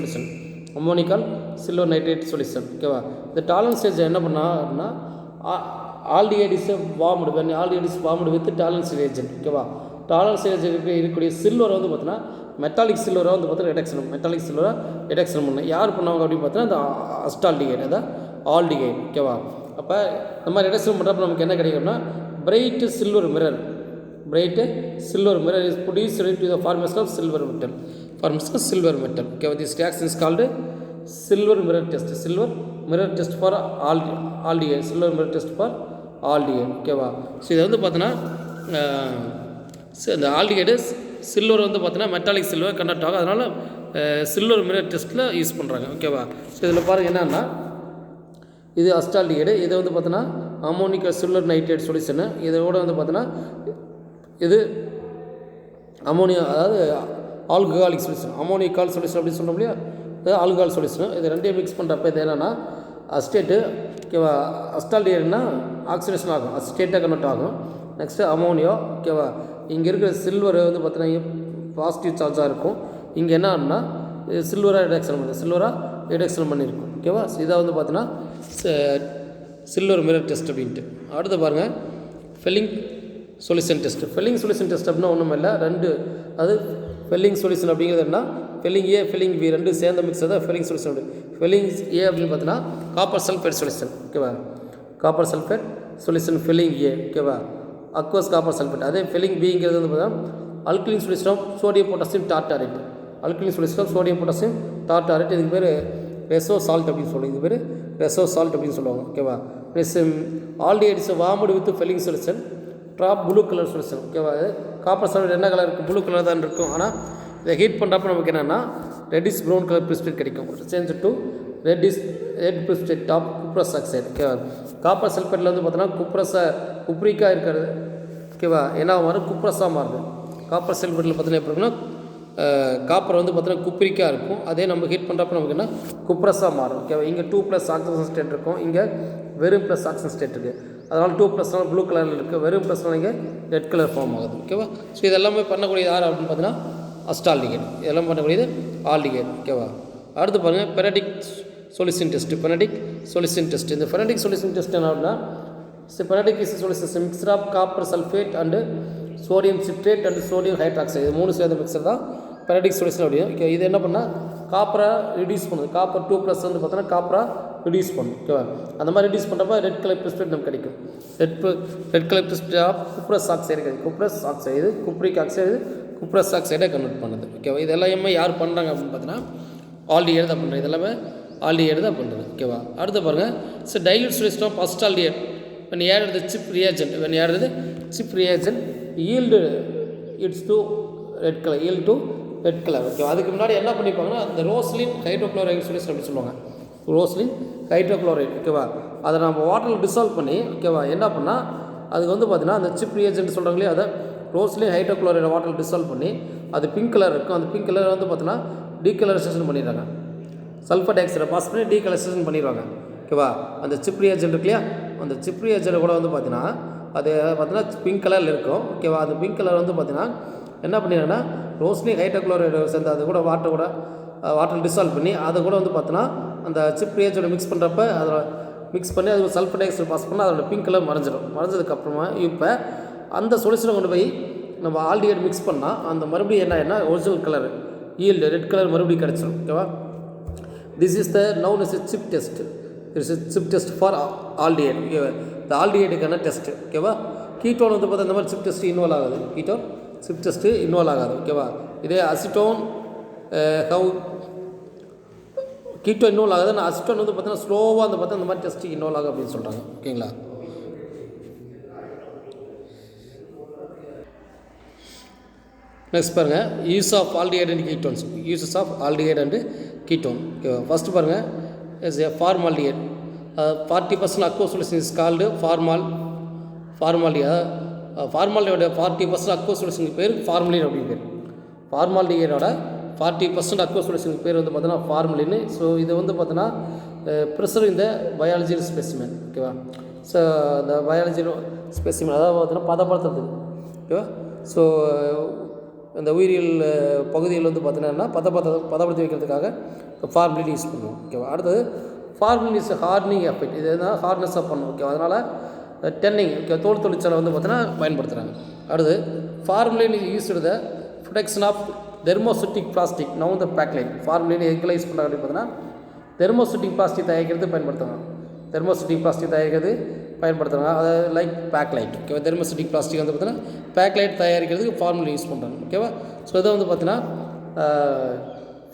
சொல்யூஷன், ஓகேவா. இந்த டாலரன்ஸ் ரியேஜென்ட் என்ன பண்ணா அப்படின்னா aldehyde is warmed when aldehyde is warmed with tolerance reagent ஓகேவா. டாலரன்ஸ் ரியேஜென்ட் இருக்கக்கூடிய சில்வரை வந்து பார்த்தீங்கன்னா மெட்டாலிக் சில்வரை வந்து பார்த்தீங்கன்னா ரிடக்ஷன் பண்ணணும். யார் பண்ணுவாங்க அப்படின்னு பார்த்தீங்கன்னா அந்த அஸ்டால்டிஹைடு, அதான் ஆல்டிஹைடு ஓகேவா. அப்போ இந்த மாதிரி ரிடக்ஷன் பண்ணுறப்ப நமக்கு என்ன கிடைக்கும்னா bright silver mirror is produced to the formation of silver metal. Okay, this reaction is called silver mirror test for aldehyde, ஓகேவா. ஸோ இதை வந்து பார்த்தீங்கன்னா இந்த ஆல்டிஹைடு சில்வர் வந்து பார்த்தீங்கன்னா மெட்டாலிக் சில்வர் கண்டக்ட் ஆகும், அதனால் சில்வர் மிரர் டெஸ்ட்டில் யூஸ் பண்ணுறாங்க ஓகேவா. ஸோ இதில் பாருங்கள் என்னென்னா இது அஸ்டால்டிஹைடு, இதை வந்து பார்த்தீங்கன்னா அமோனிக்கல் சில்வர் நைட்ரேட் சொல்யூஷனு, இதோட வந்து பார்த்தீங்கன்னா இது அமோனியா, அதாவது ஆல்கஹாலிக் சொல்யூஷன், அமோனிக்கால் சொல்யூஷன் அப்படின்னு சொல்கிறோம் இல்லையா, அது ஆல்கஹால் சொல்யூஷன். இது ரெண்டையும் மிக்ஸ் பண்ணுறப்ப இது என்னென்னா அஸ்டேட்டு ஓகேவா. அஸ்டால்டிஹைடுனா ஆக்சிடேஷன் ஆகும், அஸ்டேட்டாக கன்வெர்ட் ஆகும். நெக்ஸ்ட்டு அமோனியா ஓகேவா. இங்கே இருக்கிற சில்வர் வந்து பார்த்தீங்கன்னா பாசிட்டிவ் சார்ஜாக இருக்கும், இங்கே என்ன ஆகுனா சில்வராக ரிடக்ஷன் பண்ணியிருக்கும் ஓகேவா. ஸோ இதை வந்து பார்த்தீங்கன்னா சில்வர் மிரர் டெஸ்ட் அப்படின்ட்டு. அடுத்து பாருங்கள் ஃபெல்லிங் சொல்யூஷன் டெஸ்ட். அப்படின்னா ஒன்றும் இல்லை, ரெண்டு, அது ஃபெல்லிங் சொல்யூஷன் அப்படிங்கிறது என்ன, ஃபெல்லிங் ஏ ஃபெல்லிங் பி ரெண்டு சேர்ந்த மிக்ஸ் தான் ஃபெல்லிங் சொல்யூஷன். ஃபெல்லிங் ஏ அப்படின்னு பார்த்தீங்கன்னா காப்பர் சல்ஃபேட் சொல்யூஷன் ஓகேவா, ஃபெல்லிங் ஏ ஓகேவா, அக்வஸ் காப்பர் சல்ஃபேட். அதே ஃபெல்லிங் பிங்கிறது வந்து பார்த்தீங்கன்னா alkaline solution of sodium potassium tartrate, இதுக்கு பேர் ரெசோ சால்ட் அப்படின்னு சொல்லுவாங்க ஓகேவா. Aldehyde is warmed with Fehling solution, drop blue colour solution ஓகேவா. காப்பர் சல்ஃபேட் என்ன கலர் இருக்குது, ப்ளூ கலர் தான் இருக்கும். ஆனால் இதை ஹீட் பண்ணுறப்ப நமக்கு என்னென்னா ரெட்டிஷ் ப்ரௌன் கலர் பிரிஸ்பிரேட் கிடைக்கும், change to red precipitate of cuprous oxide ஓகேவா. காப்பர் சல்ஃபேட்டில் வந்து பார்த்தீங்கன்னா குப்ரிக்காக இருக்கிறது ஓகேவா, என்ன மாறும் குப்ரஸாக மாறுது. காப்பர் சல்ஃபேட்டில் பார்த்தீங்கன்னா எப்படி இருக்குன்னா காப்பர் வந்து பார்த்தீங்கன்னா குப்ரிக்காக இருக்கும், அதே நம்ம ஹீட் பண்ணுறப்ப நமக்கு என்ன குப்ரஸாக மாறும் ஓகேவா. இங்கே 2+ ஆக்சிஜன் ஸ்டேட் இருக்கும், இங்கே வெறும் + ஆக்சிஜன் ஸ்டேட் இருக்குது, அதனால் 2+ ப்ளூ கலரில் இருக்குது, வெறும் + இங்கே ரெட் கலர் ஃபார்ம் ஆகுது ஓகேவா. ஸோ இதெல்லாமே பண்ணக்கூடியது யார் அப்படின்னு பார்த்தீங்கன்னா அஸ்டால்டிஹைடு, இதெல்லாம் பண்ணக்கூடியது ஆல்டிஹைடு ஓகேவா. அடுத்து பாருங்கள் பெரியாடிக் சொல்யூஷன் டெஸ்ட். இந்த பெரியாடிக் சொல்யூஷன் டெஸ்ட் என்ன அப்படின்னா periodic solution mixture of copper sulphate and sodium citrate and sodium hydroxide, இது 3 சேர்ந்த மிக்சர் தான் பெரியாடிக் சொல்யூஷன் அப்படியும் ஓகே. இது என்ன பண்ணால் காப்பரை ரிடியூஸ் பண்ணுது, காப்பர் 2+ வந்து பார்த்தோன்னா காப்பரை ரிடியூஸ் பண்ணும் ஓகேவா. அந்த மாதிரி ரிடியூஸ் பண்ணுறப்ப ரெட் கலர் பிரிஸ்பிரேட் நமக்கு கிடைக்கும், red colour precipitate of cuprous oxide கிடைக்கும். குப்ரிக் ஆக்சைடு குப்ரஸ் ஆக்சைடை கன்வெர்ட் பண்ணுது ஓகேவா. இது எல்லாமே யார் பண்ணுறாங்க அப்படின்னு பார்த்தீங்கன்னா ஆல்டிஹைடு தான் பண்ணுறது, இதெல்லாமே ஆல்டிஹைடு தான் பண்ணுறது ஓகேவா. அடுத்து பாருங்கள் dilute solution of acetaldehyde when added the chip reagent yield to red color ஓகே. அதுக்கு முன்னாடி என்ன பண்ணிப்பாங்கன்னா அந்த ரோஸ்லின் ஹைட்ரோக்ளோரைடு சொல்யூஷன் அப்படி சொல்லுவாங்க, ஓகேவா. அதை நம்ம வாட்டரில் டிசால்வ் பண்ணி ஓகேவா என்ன பண்ணால் அதுக்கு வந்து பார்த்தீங்கன்னா அந்த சிப் ரியேஜென்ட் சொல்கிறாங்களே, அதை ரோஸ்லின் ஹைட்ரோக்ளோரைடு வாட்டரில் டிசால்வ் பண்ணி அது பிங்க் கலர் இருக்கும், அந்த பிங்க் கலர் வந்து பார்த்தீங்கன்னா டீகலரைசேஷன் பண்ணிடுறாங்க, சல்ஃபர் டை ஆக்சைடை பாஸ் பண்ணி டீகலரைசேஷன் பண்ணிடுவாங்க ஓகேவா. அந்த சிப் ரியேஜென்ட் இருக்கு இல்லையா, அந்த சிப் ரியேஜென்ட் கூட வந்து பார்த்தீங்கன்னா அது பார்த்தீங்கன்னா பிங்க் கலரில் இருக்கும் ஓகேவா. அந்த பிங்க் கலர் வந்து பார்த்தீங்கன்னா என்ன பண்ணிடுறாங்கன்னா ரோஸ்லின் ஹைட்ரோக்ளோரைடு சேர்ந்து அது கூட வாட்டர் டிசால்வ் பண்ணி அதை கூட வந்து பார்த்தீங்கன்னா அந்த சிப் ரியேஜென்ட் மிக்ஸ் பண்ணுறப்ப அதில் மிக்ஸ் பண்ணி அது சல்ஃபர் டை ஆக்சைடு பாஸ் பண்ணால் அதோட பிங்க் கலர் மறைஞ்சதுக்கப்புறமா இப்போ அந்த சொல்யூஷனை கொண்டு போய் நம்ம ஆல்டிஹைடு மிக்ஸ் பண்ணால் அந்த மறுபடியும் என்ன ஒரிஜினல் கலர் ரெட் கலர் மறுபடியும் கிடச்சிடும் ஓகேவா. This is the noun is chip test for aldehyde ஓகேவா. இந்த ஆல்டிஹைடுக்கான டெஸ்ட் ஓகேவா. கீட்டோன் வந்து பார்த்தா இந்த மாதிரி சிப் டெஸ்ட் இன்வால்வ் ஆகாது, ஓகேவா. இதே அசிட்டோன் கீட்டோ இன்வால்வ் ஆகுது, ஆனால் அசிட்டோன் வந்து பார்த்தீங்கன்னா ஸ்லோவாக வந்து பார்த்தா இந்த மாதிரி டெஸ்ட் இன்வால்வ் ஆகும் அப்படின்னு சொல்கிறாங்க ஓகேங்களா. நெக்ஸ்ட் பாருங்கள் use of aldehyde and ketones. ஓகேவா. ஃபஸ்ட்டு பாருங்கள் formaldehyde 40% aqueous solution is called ஃபார்மால்டிஹைடோட 40% அக்வஸ் சொல்யூஷனுக்கு பேர் ஃபார்மலின் அப்படின்னு பேர். ஃபார்மால்டிஹைடோட 40% அக்வஸ் சொல்யூஷனுக்கு பேர் வந்து பார்த்தீங்கன்னா ஃபார்மலின். ஸோ இது வந்து பார்த்தீங்கன்னா ப்ரிசர்வ் இந்த பயாலஜிக்கல் ஸ்பெசிமென் ஓகேவா. ஸோ இந்த பயாலஜிக்கல் ஸ்பெசிமென் அதாவது பார்த்தீங்கன்னா பதப்படுத்துறது ஓகேவா. ஸோ இந்த உயிரியல் பகுதியில் வந்து பார்த்தீங்கன்னா பதப்படுத்தி வைக்கிறதுக்காக ஃபார்மலின் யூஸ் பண்ணுவோம். ஓகேவா. அடுத்தது ஃபார்மலின் இஸ் ஹார்டனிங் எஃபெக்ட். இது என்ன ஹார்ட்னஸாக பண்ணும். ஓகேவா. அதனால் டென்னிங் தோல் தொழிற்சாலை வந்து பார்த்தீங்கன்னா பயன்படுத்துகிறாங்க. அடுத்து formalin used the production of thermosetting plastic now the Bakelite. Formalin எங்களை யூஸ் பண்ணுறாங்க அப்படின்னு பார்த்தீங்கன்னா தெர்மோசிட்டிக் பிளாஸ்டிக் தயாரிக்கிறது பயன்படுத்துகிறாங்க. தெர்மோசிட்டிக் பிளாஸ்டிக் தயாரிக்கிறது பயன்படுத்துகிறாங்க. அதாவது லைக் பேக்லைட். ஓகேவா. தெர்மோசிட்டிக் பிளாஸ்டிக் வந்து பார்த்தீங்கன்னா பேக்லைட் தயாரிக்கிறதுக்கு ஃபார்மலின் யூஸ் பண்ணுறாங்க. ஓகேவா. ஸோ இதை வந்து பார்த்தீங்கன்னா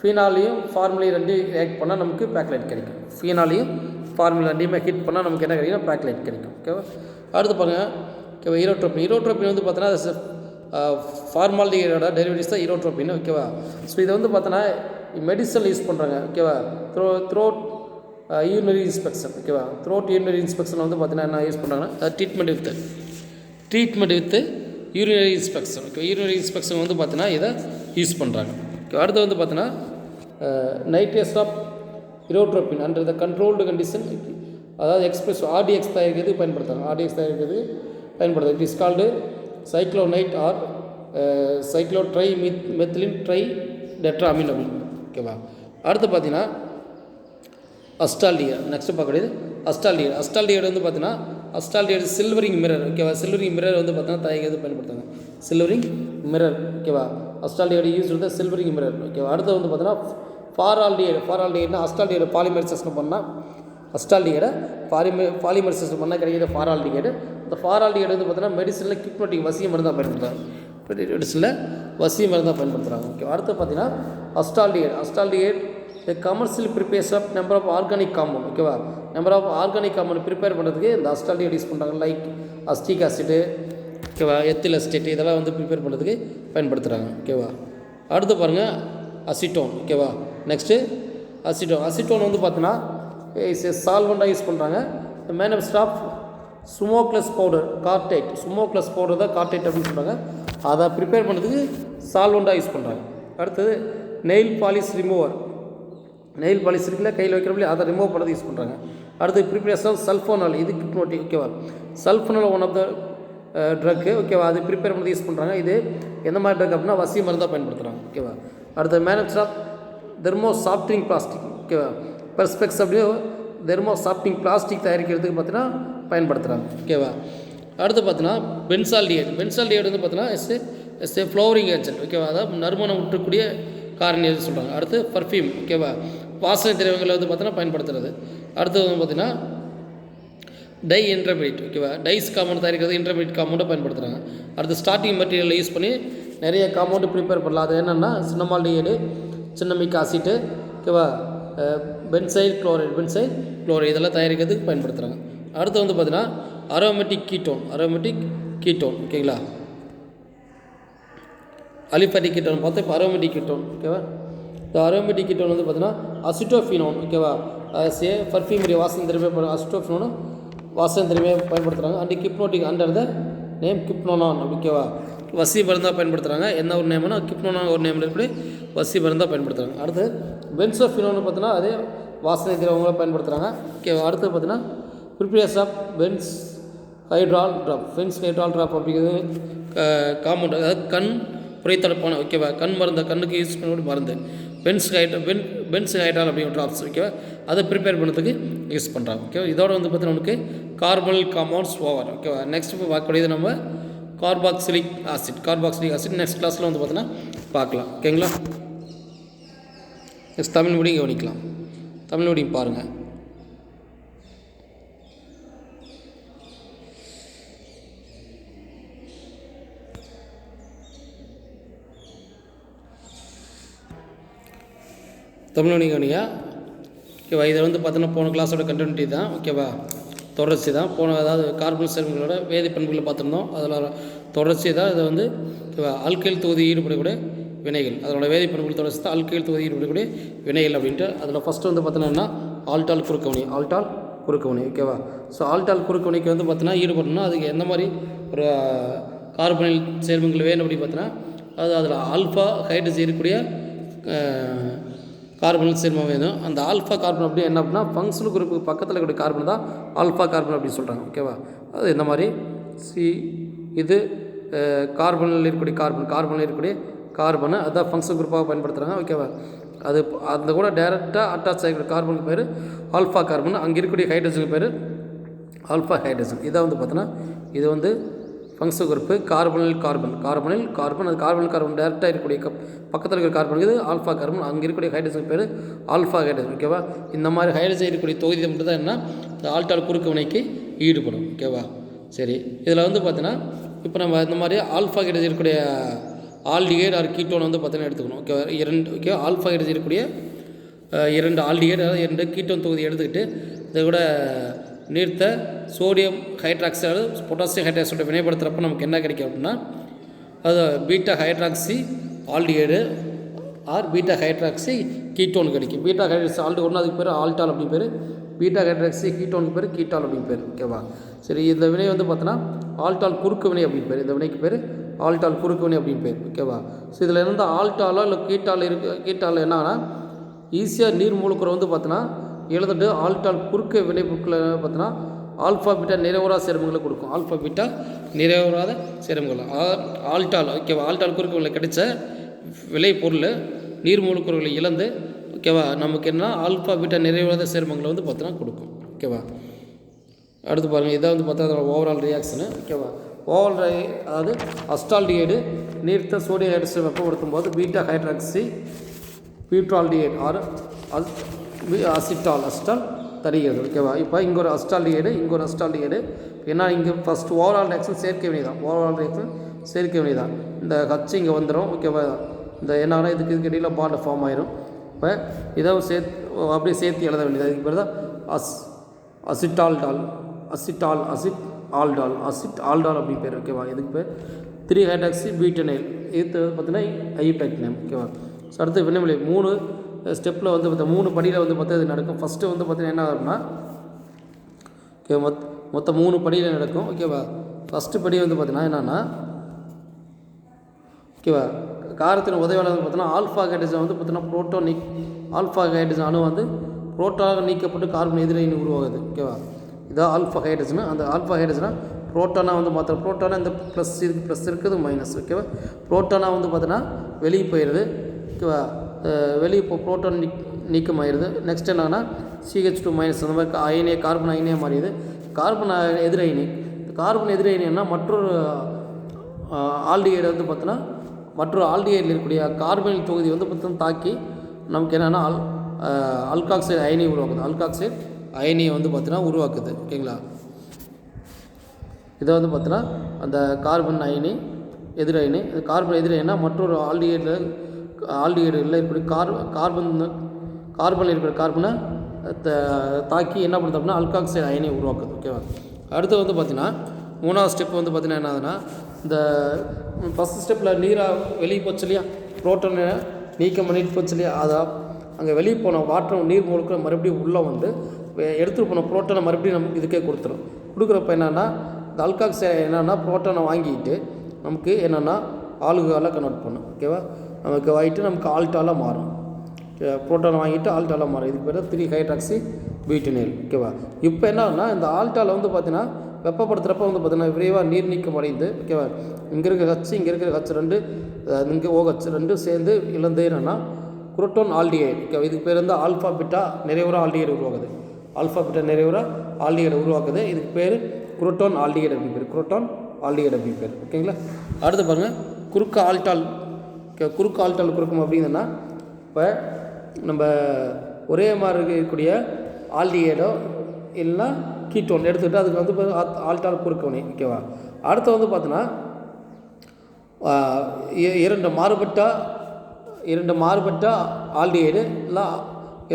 ஃபீனாலையும் ஃபார்மலின் ரெண்டையும் ரியாக்ட் பண்ணால் நமக்கு பேக்லைட் கிடைக்கும். ஃபீனாலையும் ஃபார்மலின் ரெண்டையுமே ஹிட் பண்ணால் நமக்கு என்ன கிடைக்கும், பேக்லைட் கிடைக்கும். ஓகேவா. அடுத்து பாருங்கள். ஓகேவா. ஈரோட்ரோபின் வந்து பார்த்தீங்கன்னா ஃபார்மால்டிஹைடோட டெரிவேட்டிவ்ஸ் தான் ஈரோட்ரோபின். ஓகேவா. ஸோ இதை வந்து பார்த்தோன்னா மெடிசனில் யூஸ் பண்ணுறாங்க. ஓகேவா. Throat urinary inspection. ஓகேவா. த்ரோட் யூரினரி இன்ஸ்பெக்ஷன் வந்து பார்த்தீங்கன்னா என்ன யூஸ் பண்ணுறாங்கன்னா ட்ரீட்மெண்ட் வித் யூரினரி இன்ஸ்பெக்ஷன். ஓகே. யூரினரி இன்ஸ்பெக்ஷன் வந்து பார்த்தீங்கன்னா இதை யூஸ் பண்ணுறாங்க. ஓகே. அடுத்து வந்து பார்த்தீங்கன்னா nitrates of urotropine under the controlled condition, அதாவது எக்ஸ்பிரஸ் ஆர்டிஎக்ஸ் தயாரிக்கிறது பயன்படுத்துகிறாங்க. ஆர்டிஎக்ஸ் தயாரிக்கிறது பயன்படுத்துது. It is called cyclonite or cyclotrimethylene tri tetramine அப்படின்னு. ஓகேவா. அடுத்து பார்த்தீங்கன்னா அஸ்டால்டியர். நெக்ஸ்ட்டு பார்க்கக்கூடியது அஸ்டால்டியர் வந்து பார்த்தீங்கன்னா அஸ்டால்டியர் சில்வரிங் மிரர். ஓகேவா. சில்வரிங் மிரர் வந்து பார்த்தீங்கன்னா தயாரிக்கிறது பயன்படுத்துகிறாங்க. Silvering mirror. ஓகேவா. அஸ்டால்டியர் யூஸ் வந்து சில்வரிங் மிரர். ஓகேவா. அடுத்து வந்து பார்த்தீங்கன்னா ஃபாரால்டியர்னா அஸ்டால்டியர் பாலிமரைசேஷன் பண்ணால் அஸ்டால்டியரை பாலிமரைசேஷன் பண்ணால் கிடைக்கிற ஃபாரால்டியர். இந்த ஃபாரால்டியர் வந்து பார்த்தீங்கன்னா மெடிசனில் கிப்னோட்டிக் வசிய மருந்து தான் பயன்படுத்துகிறாங்க. மெடிசனில் வசிய மருந்து தான் பயன்படுத்துகிறாங்க. ஓகே. அடுத்து பார்த்தீங்கன்னா acetaldehyde commercial prepares of number of organic compound. ஓகேவா. Number of organic compound prepare பண்ணுறதுக்கு இந்த அஸ்டால்டியர் யூஸ் பண்ணுறாங்க. Like acetic acid. ஓகேவா. எத்தில் அசிட்டேட் இதெல்லாம் வந்து ப்ரிப்பேர் பண்ணுறதுக்கு பயன்படுத்துகிறாங்க. ஓகேவா. அடுத்து பாருங்கள் அசிட்டோன். ஓகேவா. நெக்ஸ்ட்டு அசிட்டோன் வந்து பார்த்தீங்கன்னா சால்வெண்ட்டாக யூஸ் பண்ணுறாங்க. Manufacture of smokeless powder cordite. Smokeless powder தான் கார்டைட் அப்படின்னு சொல்கிறாங்க. அதை ப்ரிப்பேர் பண்ணுறதுக்கு சால்வெண்ட்டாக யூஸ் பண்ணுறாங்க. அடுத்தது nail polish remover. Nail polish இருக்குல்ல கையில் வைக்கிறப்பல அதை ரிமூவ் பண்ணுறது யூஸ் பண்ணுறாங்க. அடுத்து ப்ரிப்பரேஷன் ஆஃப் சல்ஃபோனால். இது கிப்னோட்டிக். ஓகேவா. சல்ஃபோனால் ஒன் ஆஃப் த ட்ரக்கு. ஓகேவா. அது ப்ரிப்பேர் பண்ணி யூஸ் பண்ணுறாங்க. இது எந்த மாதிரி ட்ரக் அப்படின்னா வசிய மருந்தாக பயன்படுத்துகிறாங்க. ஓகேவா. அடுத்த manufacture of thermo softening plastic. ஓகேவா. பெர்ஸ்பெக்ஸ் அப்படியே தெர்மோ சாஃப்டிங் பிளாஸ்டிக் தயாரிக்கிறதுக்கு பார்த்தீங்கன்னா பயன்படுத்துகிறாங்க. ஓகேவா. அடுத்து பார்த்தீங்கன்னா பென்சால்டிஹைடு வந்து பார்த்தீங்கன்னா எஸ் ஃப்ளவரிங் ஏஜென்ட். ஓகேவா. அதாவது நறுமணம் ஊற்றக்கூடிய காரணி சொல்கிறாங்க. அடுத்து பர்ஃப்யூம். ஓகேவா. வாசனை திரவியங்களை வந்து பார்த்தீங்கன்னா பயன்படுத்துறது. அடுத்தது வந்து பார்த்தீங்கன்னா டை இன்டர்மீடியட். ஓகேவா. டைஸ் காம்பவுண்ட் தயாரிக்கிறது இன்டர்மீடியட் காம்பவுண்டை பயன்படுத்துகிறாங்க. அடுத்து ஸ்டார்டிங் மெட்டீரியல் யூஸ் பண்ணி நிறைய காம்பவுண்டு ப்ரிப்பேர் பண்ணலாம். அது என்னென்னா சின்னமால்டிஹைடு, சின்னமிக் ஆசிட்டு. ஓகேவா. பென்சைல் குளோரைடு இதெல்லாம் தயாரிக்கிறதுக்கு பயன்படுத்துகிறாங்க. அடுத்து வந்து பார்த்தீங்கன்னா அரோமேட்டிக் கீட்டோன். ஓகேங்களா. அலிஃபேட்டிக் கீட்டோன் பார்த்தா இப்போ அரோமேட்டிக் கீட்டோன். ஓகேவா. இந்த அரோமேட்டிக் கீட்டோன் வந்து பார்த்தீங்கன்னா அசிட்டோஃபினோன். ஓகேவா. பர்ஃப்யூமரி வாசனை திரவியம் அசிட்டோஃபினோனும் வாசனை திரவியம் பயன்படுத்துகிறாங்க. And hypnotic under the name hypnone. ஓகேவா. வசி மருந்தாக பயன்படுத்துகிறாங்க. என்ன ஒரு நேம்னா கிப்னோனான் ஒரு நேமில் எப்படி வசி மருந்தாக பயன்படுத்துகிறாங்க. அடுத்து பென்சோஃபினோன்னு பார்த்தீங்கன்னா அதே வாசனை திரவங்களை பயன்படுத்துகிறாங்க. ஓகேவா. அடுத்து பார்த்தீங்கன்னா ப்ரிப்பரேஷன் ஆஃப் பென்ஸ் ஹைட்ரால் ட்ராப் அப்படிங்கிறது காம்பவுண்ட், அதாவது கண் புரைத்தடுப்பான. ஓகேவா. கண் மருந்து, கண்ணுக்கு யூஸ் பண்ணக்கூடிய மருந்து பென்ஸ் ஹைட்ரால் அப்படிங்கிற ட்ராப்ஸ். ஓகேவா. அதை ப்ரிப்பேர் பண்ணுறதுக்கு யூஸ் பண்ணுறாங்க. ஓகேவா. இதோட வந்து பார்த்தீங்கன்னா நமக்கு கார்பல் காம்பவுண்ட்ஸ் ஓவர். ஓகேவா. நெக்ஸ்ட் இப்போ பார்க்கக்கூடியது நம்ம கார்பாக்சிலிக் ஆசிட் நெக்ஸ்ட் கிளாஸில் வந்து பார்த்தீங்கன்னா பார்க்கலாம். ஓகேங்களா. நெக்ஸ்ட் தமிழ் மீடியம் கவனிக்கலாம். தமிழ் மீடியம் பாருங்கள். தமிழ் மீடியம் கவனிங்க. ஓகேவா. இதில் வந்து பார்த்தீங்கன்னா போன கிளாஸோட கண்டினியூட்டி தான். ஓகேவா. தொடர்ச்சி தான். அதாவது கார்பன் சேர்மங்களோட வேதி பண்புகளை பார்த்துருந்தோம். அதில் தொடர்ச்சி தான். இதை வந்து ஆல்கைல் தொகுதி ஈடுபடக்கூடிய வினைகள், அதனோட வேதி பண்புகள் தொடர்ச்சி தான் ஆல்கைல் தொகுதி ஈடுபடக்கூடிய வினைகள் அப்படின்ட்டு. அதில் ஃபஸ்ட்டு வந்து பார்த்தீங்கன்னா ஆல்டால் குறுக்கவனி. ஓகேவா. ஸோ ஆல்டால் குறுக்கவனிக்கு வந்து பார்த்தீங்கன்னா ஈடுபடணும்னா அதுக்கு எந்த மாதிரி ஒரு கார்பனில் சேர்மங்கள் வேணும் அப்படின்னு பார்த்தீங்கன்னா அதில் ஆல்ஃபா ஹைட்ரஜன் இருக்கக்கூடிய கார்பன் சேர்மம் வேணும். அந்த ஆல்ஃபா கார்பன் அப்படி என்ன அப்படின்னா ஃபங்க்ஷனல் குரூப்புக்கு பக்கத்தில் இருக்கக்கூடிய கார்பன் தான் ஆல்ஃபா கார்பன் அப்படின்னு சொல்கிறாங்க. ஓகேவா. அது இந்த மாதிரி இது கார்பனில் இருக்கக்கூடிய கார்பனில் இருக்கக்கூடிய கார்பனை அதுதான் ஃபங்க்ஷன் குரூப்பாக பயன்படுத்துகிறாங்க. ஓகேவா? அது அந்த கூட டைரெக்டாக அட்டாச் ஆகிக்கூடிய கார்பனுக்கு பேர் ஆல்ஃபா கார்பன், அங்கே இருக்கக்கூடிய ஹைட்ரஜனுக்கு பேர் ஆல்ஃபா ஹைட்ரஜன். இதை வந்து பார்த்தோன்னா இது வந்து ஃபங்க்ஷன் குரூப்பு கார்பனில் கார்பன். அது கார்பன் டைரெக்டாக இருக்கக்கூடிய பக்கத்தில் இருக்கிற கார்பனுக்கு இது ஆல்ஃபா கார்பன், அங்கே இருக்கக்கூடிய ஹைட்ரஜனுக்கு பேர் ஆல்ஃபா ஹைட்ரஜன். ஓகேவா? இந்த மாதிரி ஹைட்ரஜன் இருக்கக்கூடிய தொகுதி மட்டும் தான் என்ன இந்த ஆல்டால் குறுக்கு வினைக்கு ஈடுபடும். ஓகேவா? சரி, இதில் வந்து பார்த்தீங்கன்னா இப்போ நம்ம இந்த மாதிரி ஆல்ஃபா ஹைட்ரஜன் இருக்கக்கூடிய ஆல்டிகைட் ஆர் கீட்டோன் வந்து பார்த்தீங்கன்னா எடுத்துக்கணும். ஓகேவா? ஓகே, ஆல்ஃபா ஹைட்ரஜன் இருக்கக்கூடிய 2 ஆல்டிகைட் அதாவது 2 கீட்டோன் தொகுதி எடுத்துக்கிட்டு இதை கூட நீர்த்த சோடியம் ஹைட்ராக்சைடு பொட்டாசியம் ஹைட்ராக்சைடு வினைப்படுத்துகிறப்ப நமக்கு என்ன கிடைக்கும் அப்படின்னா அது beta hydroxy aldehyde or beta hydroxy ketone கிடைக்கும். பீட்டா ஹைட்ராக்சி ஆல்டிகைட்னா அதுக்கு பேர் ஆல்டால் அப்படின்னு பேர், பீட்டா ஹைட்ராக்சி கீட்டோனுக்கு பேர் கீட்டால் அப்படின்னு பேர். ஓகேவா? சரி, இந்த வினை வந்து பார்த்தோன்னா ஆல்டால் குறுக்கு வினை அப்படின்னு பேர். இந்த வினைக்கு பேர் ஆல்டால் குறுக்கு வினை அப்படின்னு பேர். ஓகேவா? ஸோ இதில் இருந்து ஆல்டாலோ இல்லை கீட்டால் என்னன்னா ஈஸியாக நீர் மூலக்கூறை வந்து பார்த்தோன்னா எழுதிட்டு ஆல்டால் குறுக்கு வினைப்புக்களை பார்த்தோன்னா ஆல்ஃபா பீட்டா நிறைவுறாத சேர்மங்களை கொடுக்கும். ஆல்ஃபா பீட்டா நிறைவுறாத சேர்மங்கள் ஆல்டால். ஓகேவா? ஆல்டால் குறுக்கு வினை கிடைச்ச விளை பொருள் நீர் மூலக்கூறுகளை இழந்து ஓகேவா நமக்கு என்ன ஆல்ஃபா பீட்டா நிறைவுறாத சேர்மங்களை வந்து பார்த்தோன்னா கொடுக்கும். ஓகேவா? அடுத்து பாருங்கள், இதை வந்து பார்த்தா அதோட ஓவரால் ரியாக்ஷனு. ஓகேவா? அதாவது அஸ்டால்டிகைடு நீர்த்த சோடியம் ஹைட்ரஜன் வெப்பப்படுத்தும் போது பீட்டா ஹைட்ராக்சி பீட்ரால்டிகைடு ஆர் அசிட்டால் தருகிறது. ஓகேவா? இப்போ இங்கே ஒரு அஸ்டால்டிகைடு இங்கே ஒரு அஸ்டால்டிகைடு. ஏன்னா இங்கே ஃபஸ்ட் ஓவரால் ரியாக்ஷன் சேர்க்கை வினை தான். இந்த ஹச் இங்கே வந்துடும். ஓகேவா? இந்த என்ன இதுக்கு இடையில் பாண்ட் ஃபார்ம் ஆயிரும். இப்போ இதை அப்படியே சேர்த்து எழுத வேண்டியது. அதுக்கு பேர் தான் அசிட் ஆல்டால் அப்படி பேர். ஓகேவா? இதுக்கு பேர் 3 ஹைட்ராக்சி பியூட்டனைல். இது பார்த்தீங்கன்னா ஐயூபேக்டினம். ஓகேவா? ஸோ அடுத்து வினைவிலை 3 ஸ்டெப்பில் வந்து பார்த்தா 3 படியில் வந்து பார்த்தா இது நடக்கும். ஃபஸ்ட்டு வந்து பார்த்தீங்கன்னா என்ன ஆகும்னா ஓகே மொத்தம் 3 படியில் நடக்கும். ஓகேவா? ஃபஸ்ட்டு படி வந்து பார்த்தீங்கன்னா என்னென்னா ஓகேவா காரத்தின் உதவியாளர் வந்து பார்த்தீங்கன்னா ஆல்ஃபா ஹைட்ரஜன் வந்து பார்த்தீங்கன்னா ஆல்ஃபா ஹைட்ரஜன் அணு வந்து புரோட்டானாக நீக்கப்பட்டு கார்பன் எதிரணி உருவாகுது. ஓகேவா? இதான் ஆல்ஃபா ஹைட்ரஜன். அந்த ஆல்ஃபா ஹைட்ரஜனா புரோட்டானாக வந்து மாத்திரம் புரோட்டானா இந்த ப்ளஸ் இருக்குது மைனஸ். ஓகேவா? புரோட்டானாக வந்து பார்த்தீங்கன்னா வெளியே போயிடுது. ஓகேவா? வெளியே இப்போ புரோட்டான் நீக்கமாயிருது. நெக்ஸ்ட் என்னன்னா CH2 மைனஸ் அந்த மாதிரி கார்பன் அயனியாக மாறிடுது. கார்பன் எதிரயனின்னா மற்றொரு ஆல்டிகைடு வந்து பார்த்தோன்னா மற்றொரு ஆல்டிகைடில் இருக்கக்கூடிய கார்பனில் தொகுதி வந்து பார்த்தோன்னா தாக்கி நமக்கு என்னென்னா அல்காக்சைடு அயனியை உருவாக்குது. அல்காக்சைடு அயனியை வந்து பார்த்தீங்கன்னா உருவாக்குது. ஓகேங்களா? இதை வந்து பார்த்தீங்கன்னா அந்த கார்பன் அயனி எதிரயனி கார்பன் எதிரயனா மற்றொரு ஆல்டிகைடில் இருக்கக்கூடிய கார்பனில் இருக்கிற கார்பனை தாக்கி என்ன பண்ணுறது அப்படின்னா அல்காக்சைடு அயனியை உருவாக்குது. ஓகேவா? அடுத்து வந்து பார்த்திங்கன்னா 3வது ஸ்டெப் வந்து பார்த்திங்கன்னா என்ன ஆகுதுன்னா இந்த ஃபஸ்ட் ஸ்டெப்பில் நீராக வெளியே போச்சு இல்லையா, புரோட்டானை நீக்கம் பண்ணிட்டு போச்சு இல்லையா, அதான் அங்கே வெளியே போன வாட்டர் நீர் மூலக்கூறு மறுபடியும் உள்ளே வந்து எடுத்துகிட்டு போன புரோட்டானை மறுபடியும் நமக்கு இதுக்கே கொடுக்குறப்ப என்னென்னா இந்த அல்காக்சைடு என்னென்னா புரோட்டானை வாங்கிட்டு நமக்கு என்னென்னா ஆல்கஹாலாக கன்வெர்ட் பண்ணும். ஓகேவா? நமக்கு வாங்கிட்டு நமக்கு ஆல்டாலாக மாறும். புரோட்டானை வாங்கிட்டு ஆல்டாலாக மாறும். இதுக்கு பேர் 3 ஹைட்ராக்சி பியூட்டனைல். ஓகேவா? இப்போ என்னன்னா இந்த ஆல்டாலை வந்து பார்த்தீங்கன்னா வெப்பப்படுத்துகிறப்ப வந்து பார்த்தீங்கன்னா விரைவாக நீர் நீக்கம் அடைந்து ஓகேவா இங்கே இருக்கிற ஹச் 2 இங்கே OH 2 சேர்ந்து இழந்து என்னென்னா குரோட்டோன் ஆல்டிகைடு. ஓகே, இதுக்கு பேர் வந்து ஆல்ஃபா பீட்டா நிறைவுறா ஆல்டிகைடு உருவாக்குது. ஆல்ஃபா பீட்டா நிறைவுறா ஆல்டிகைடு உருவாக்குது. இதுக்கு பேர் குரோட்டோன் ஆல்டிகைடு அப்படி பேர். குரோட்டோன் ஆல்டிகைடு அப்படி பேர். ஓகேங்களா? அடுத்து பாருங்கள் குறுக்கு ஆல்டால் குறுக்கும் அப்படிங்கன்னா இப்போ நம்ம ஒரே மாதிரி இருக்கக்கூடிய ஆல்டிகைடோ இல்லைன்னா கீட்டோன் எடுத்துக்கிட்டு அதுக்கு வந்து ஆல்டால் குறுக்கவினை. ஓகேவா? அடுத்து வந்து பார்த்தோன்னா இரண்டு மாறுபட்ட ஆல்டிகைடு இல்லை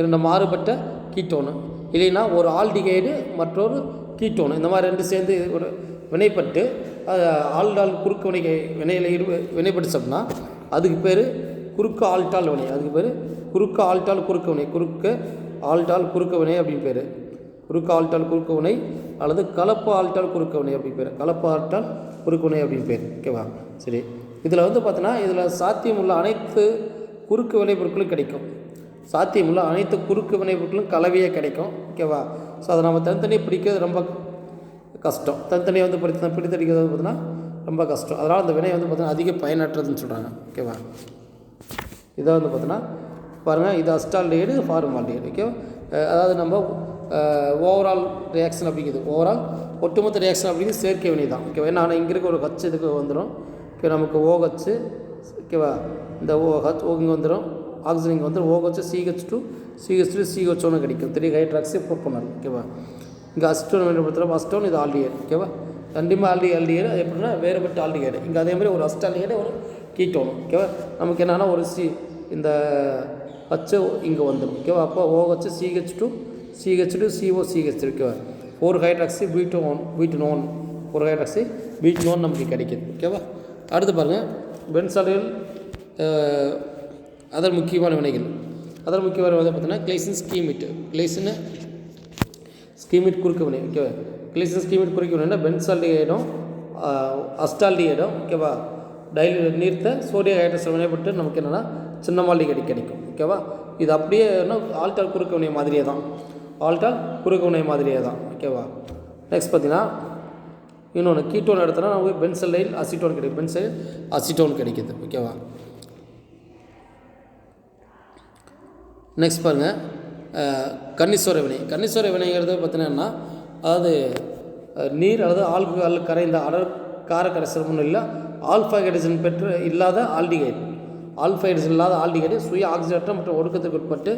2 மாறுபட்ட கீட்டோனு இல்லைன்னா ஒரு ஆல்டிகைடு மற்றொரு கீட்டோனு இந்த மாதிரி 2 சேர்ந்து ஒரு வினைப்பட்டு ஆல்டால் குறுக்கு வினையில் வினைப்படுத்தோம்னா அதுக்கு பேர் குறுக்கு ஆல்டால் வினை. அதுக்கு பேர் குறுக்கு ஆல்டால் குறுக்கு வினை. குறுக்கு ஆல்டால் குறுக்கு வினை அப்படின்னு பேர். குறுக்கு ஆல்டால் குறுக்கு வினை அல்லது கலப்பு ஆல்டால் குறுக்கு வினை அப்படின்னு பேர். கலப்பு ஆல்டால் குறுக்கு வினை அப்படின்னு பேர். ஓகேவா? சரி, இதில் வந்து பார்த்தோன்னா இதில் சாத்தியமுள்ள அனைத்து குறுக்கு வினைப்பொருட்களும் கிடைக்கும். சாத்தியமுள்ள அனைத்து குறுக்கு வினைப்பொருட்களும் கலவையே கிடைக்கும். ஓகேவா? ஸோ அதை நம்ம தனித்தனியாக பிடிக்கிறது ரொம்ப கஷ்டம். தனித்தனியாக வந்து பிடித்தடிக்கிறது பார்த்தோன்னா ரொம்ப கஷ்டம். அதனால் அந்த வினை வந்து பார்த்திங்கன்னா அதிக பயனற்றதுன்னு சொல்கிறாங்க. ஓகேவா? இதை வந்து பார்த்தீங்கன்னா பாருங்கள், இது அஸ்டால்டிஹைடு, ஃபார்மால்டிஹைடு. ஓகேவா? அதாவது நம்ம ஓவரால் ரியாக்ஷன் அப்படிங்கிறது ஓவரால் ஒட்டுமொத்த ரியாக்ஷன் அப்படிங்கிறது சேர்க்கை வினை தான். ஓகேவா? ஏன்னா ஆனால் இங்கே இருக்க ஒரு ஹச் இதுக்கு வந்துடும். ஓகே, நமக்கு OH. ஓகேவா? இந்த OH இங்கே வந்துடும், ஆக்சிஜன் இங்கே வந்துடும், OH CH2 CH2 கிடைக்கும். 3 ஹைட்ராக்சி ப்ரோப்பனால். ஓகேவா? இங்கே அசிட்டோன் பயன்படுத்துகிறோம், அசிட்டோன், இது ஆல்டிஹைடு. ஓகேவா? ரெண்டுமே ஆல்டிஹைடு. அது எப்படின்னா வேறுபட்ட ஆல்டிஹைடு. இங்கே அதே மாதிரி ஒரு அஸ்டால்டிஹைடு, ஒரு கீட்டோன். ஓகேவா? நமக்கு என்னென்னா ஒரு இந்த ஹச் இங்கே வந்துடும். ஓகேவா? அப்போ OH CH2 COCH3. ஓகேவா? 4 ஹைட்ராக்சி பீட்டனோன் 4 ஹைட்ராக்சி பீட்டனோன் நமக்கு கிடைக்கிது. ஓகேவா? அடுத்து பாருங்கள், பென்சால்டிஹைடு அதர் முக்கியமான வினைகள். அதர் முக்கியமான வினை பார்த்தீங்கன்னா கிளைசின் ஸ்கீமிட் குறுக்கு வினை. ஓகேவா? கிளைசின் ஸ்கீமிட் குறுக்கு வினைனா பென்சால்டிஹைடும் அஸ்டால்டிஹைடும். ஓகேவா? நீர்த்த சோடியம் ஹைட்ராக்சைடு வினைப்பட்டு நமக்கு என்னென்னா சின்ன மால்டிஹைடு கிடைக்கும். ஓகேவா? இது அப்படியே ஆல்டால் குறுக்கு வினை மாதிரியே தான். ஓகேவா? நெக்ஸ்ட் பார்த்தீங்கன்னா இன்னொன்று கீட்டோன் எடுத்தோன்னா நமக்கு பென்சைல் அசிட்டோன் கிடைக்குது. ஓகேவா? நெக்ஸ்ட் பாருங்கள், கன்னிசோர வினைங்கிறது பார்த்தீங்கன்னா அதாவது நீர் அல்லது ஆல்கஹால் கரைந்த அடர் கார கரைசல் ஒன்றும் இல்லை, ஆல்ஃபா ஹைட்ரஜன் பெற்று இல்லாத ஆல்டிஹைடு சுய ஆக்சிஜனேற்ற மற்றும் ஒடுக்கத்திற்கு உட்பட்டு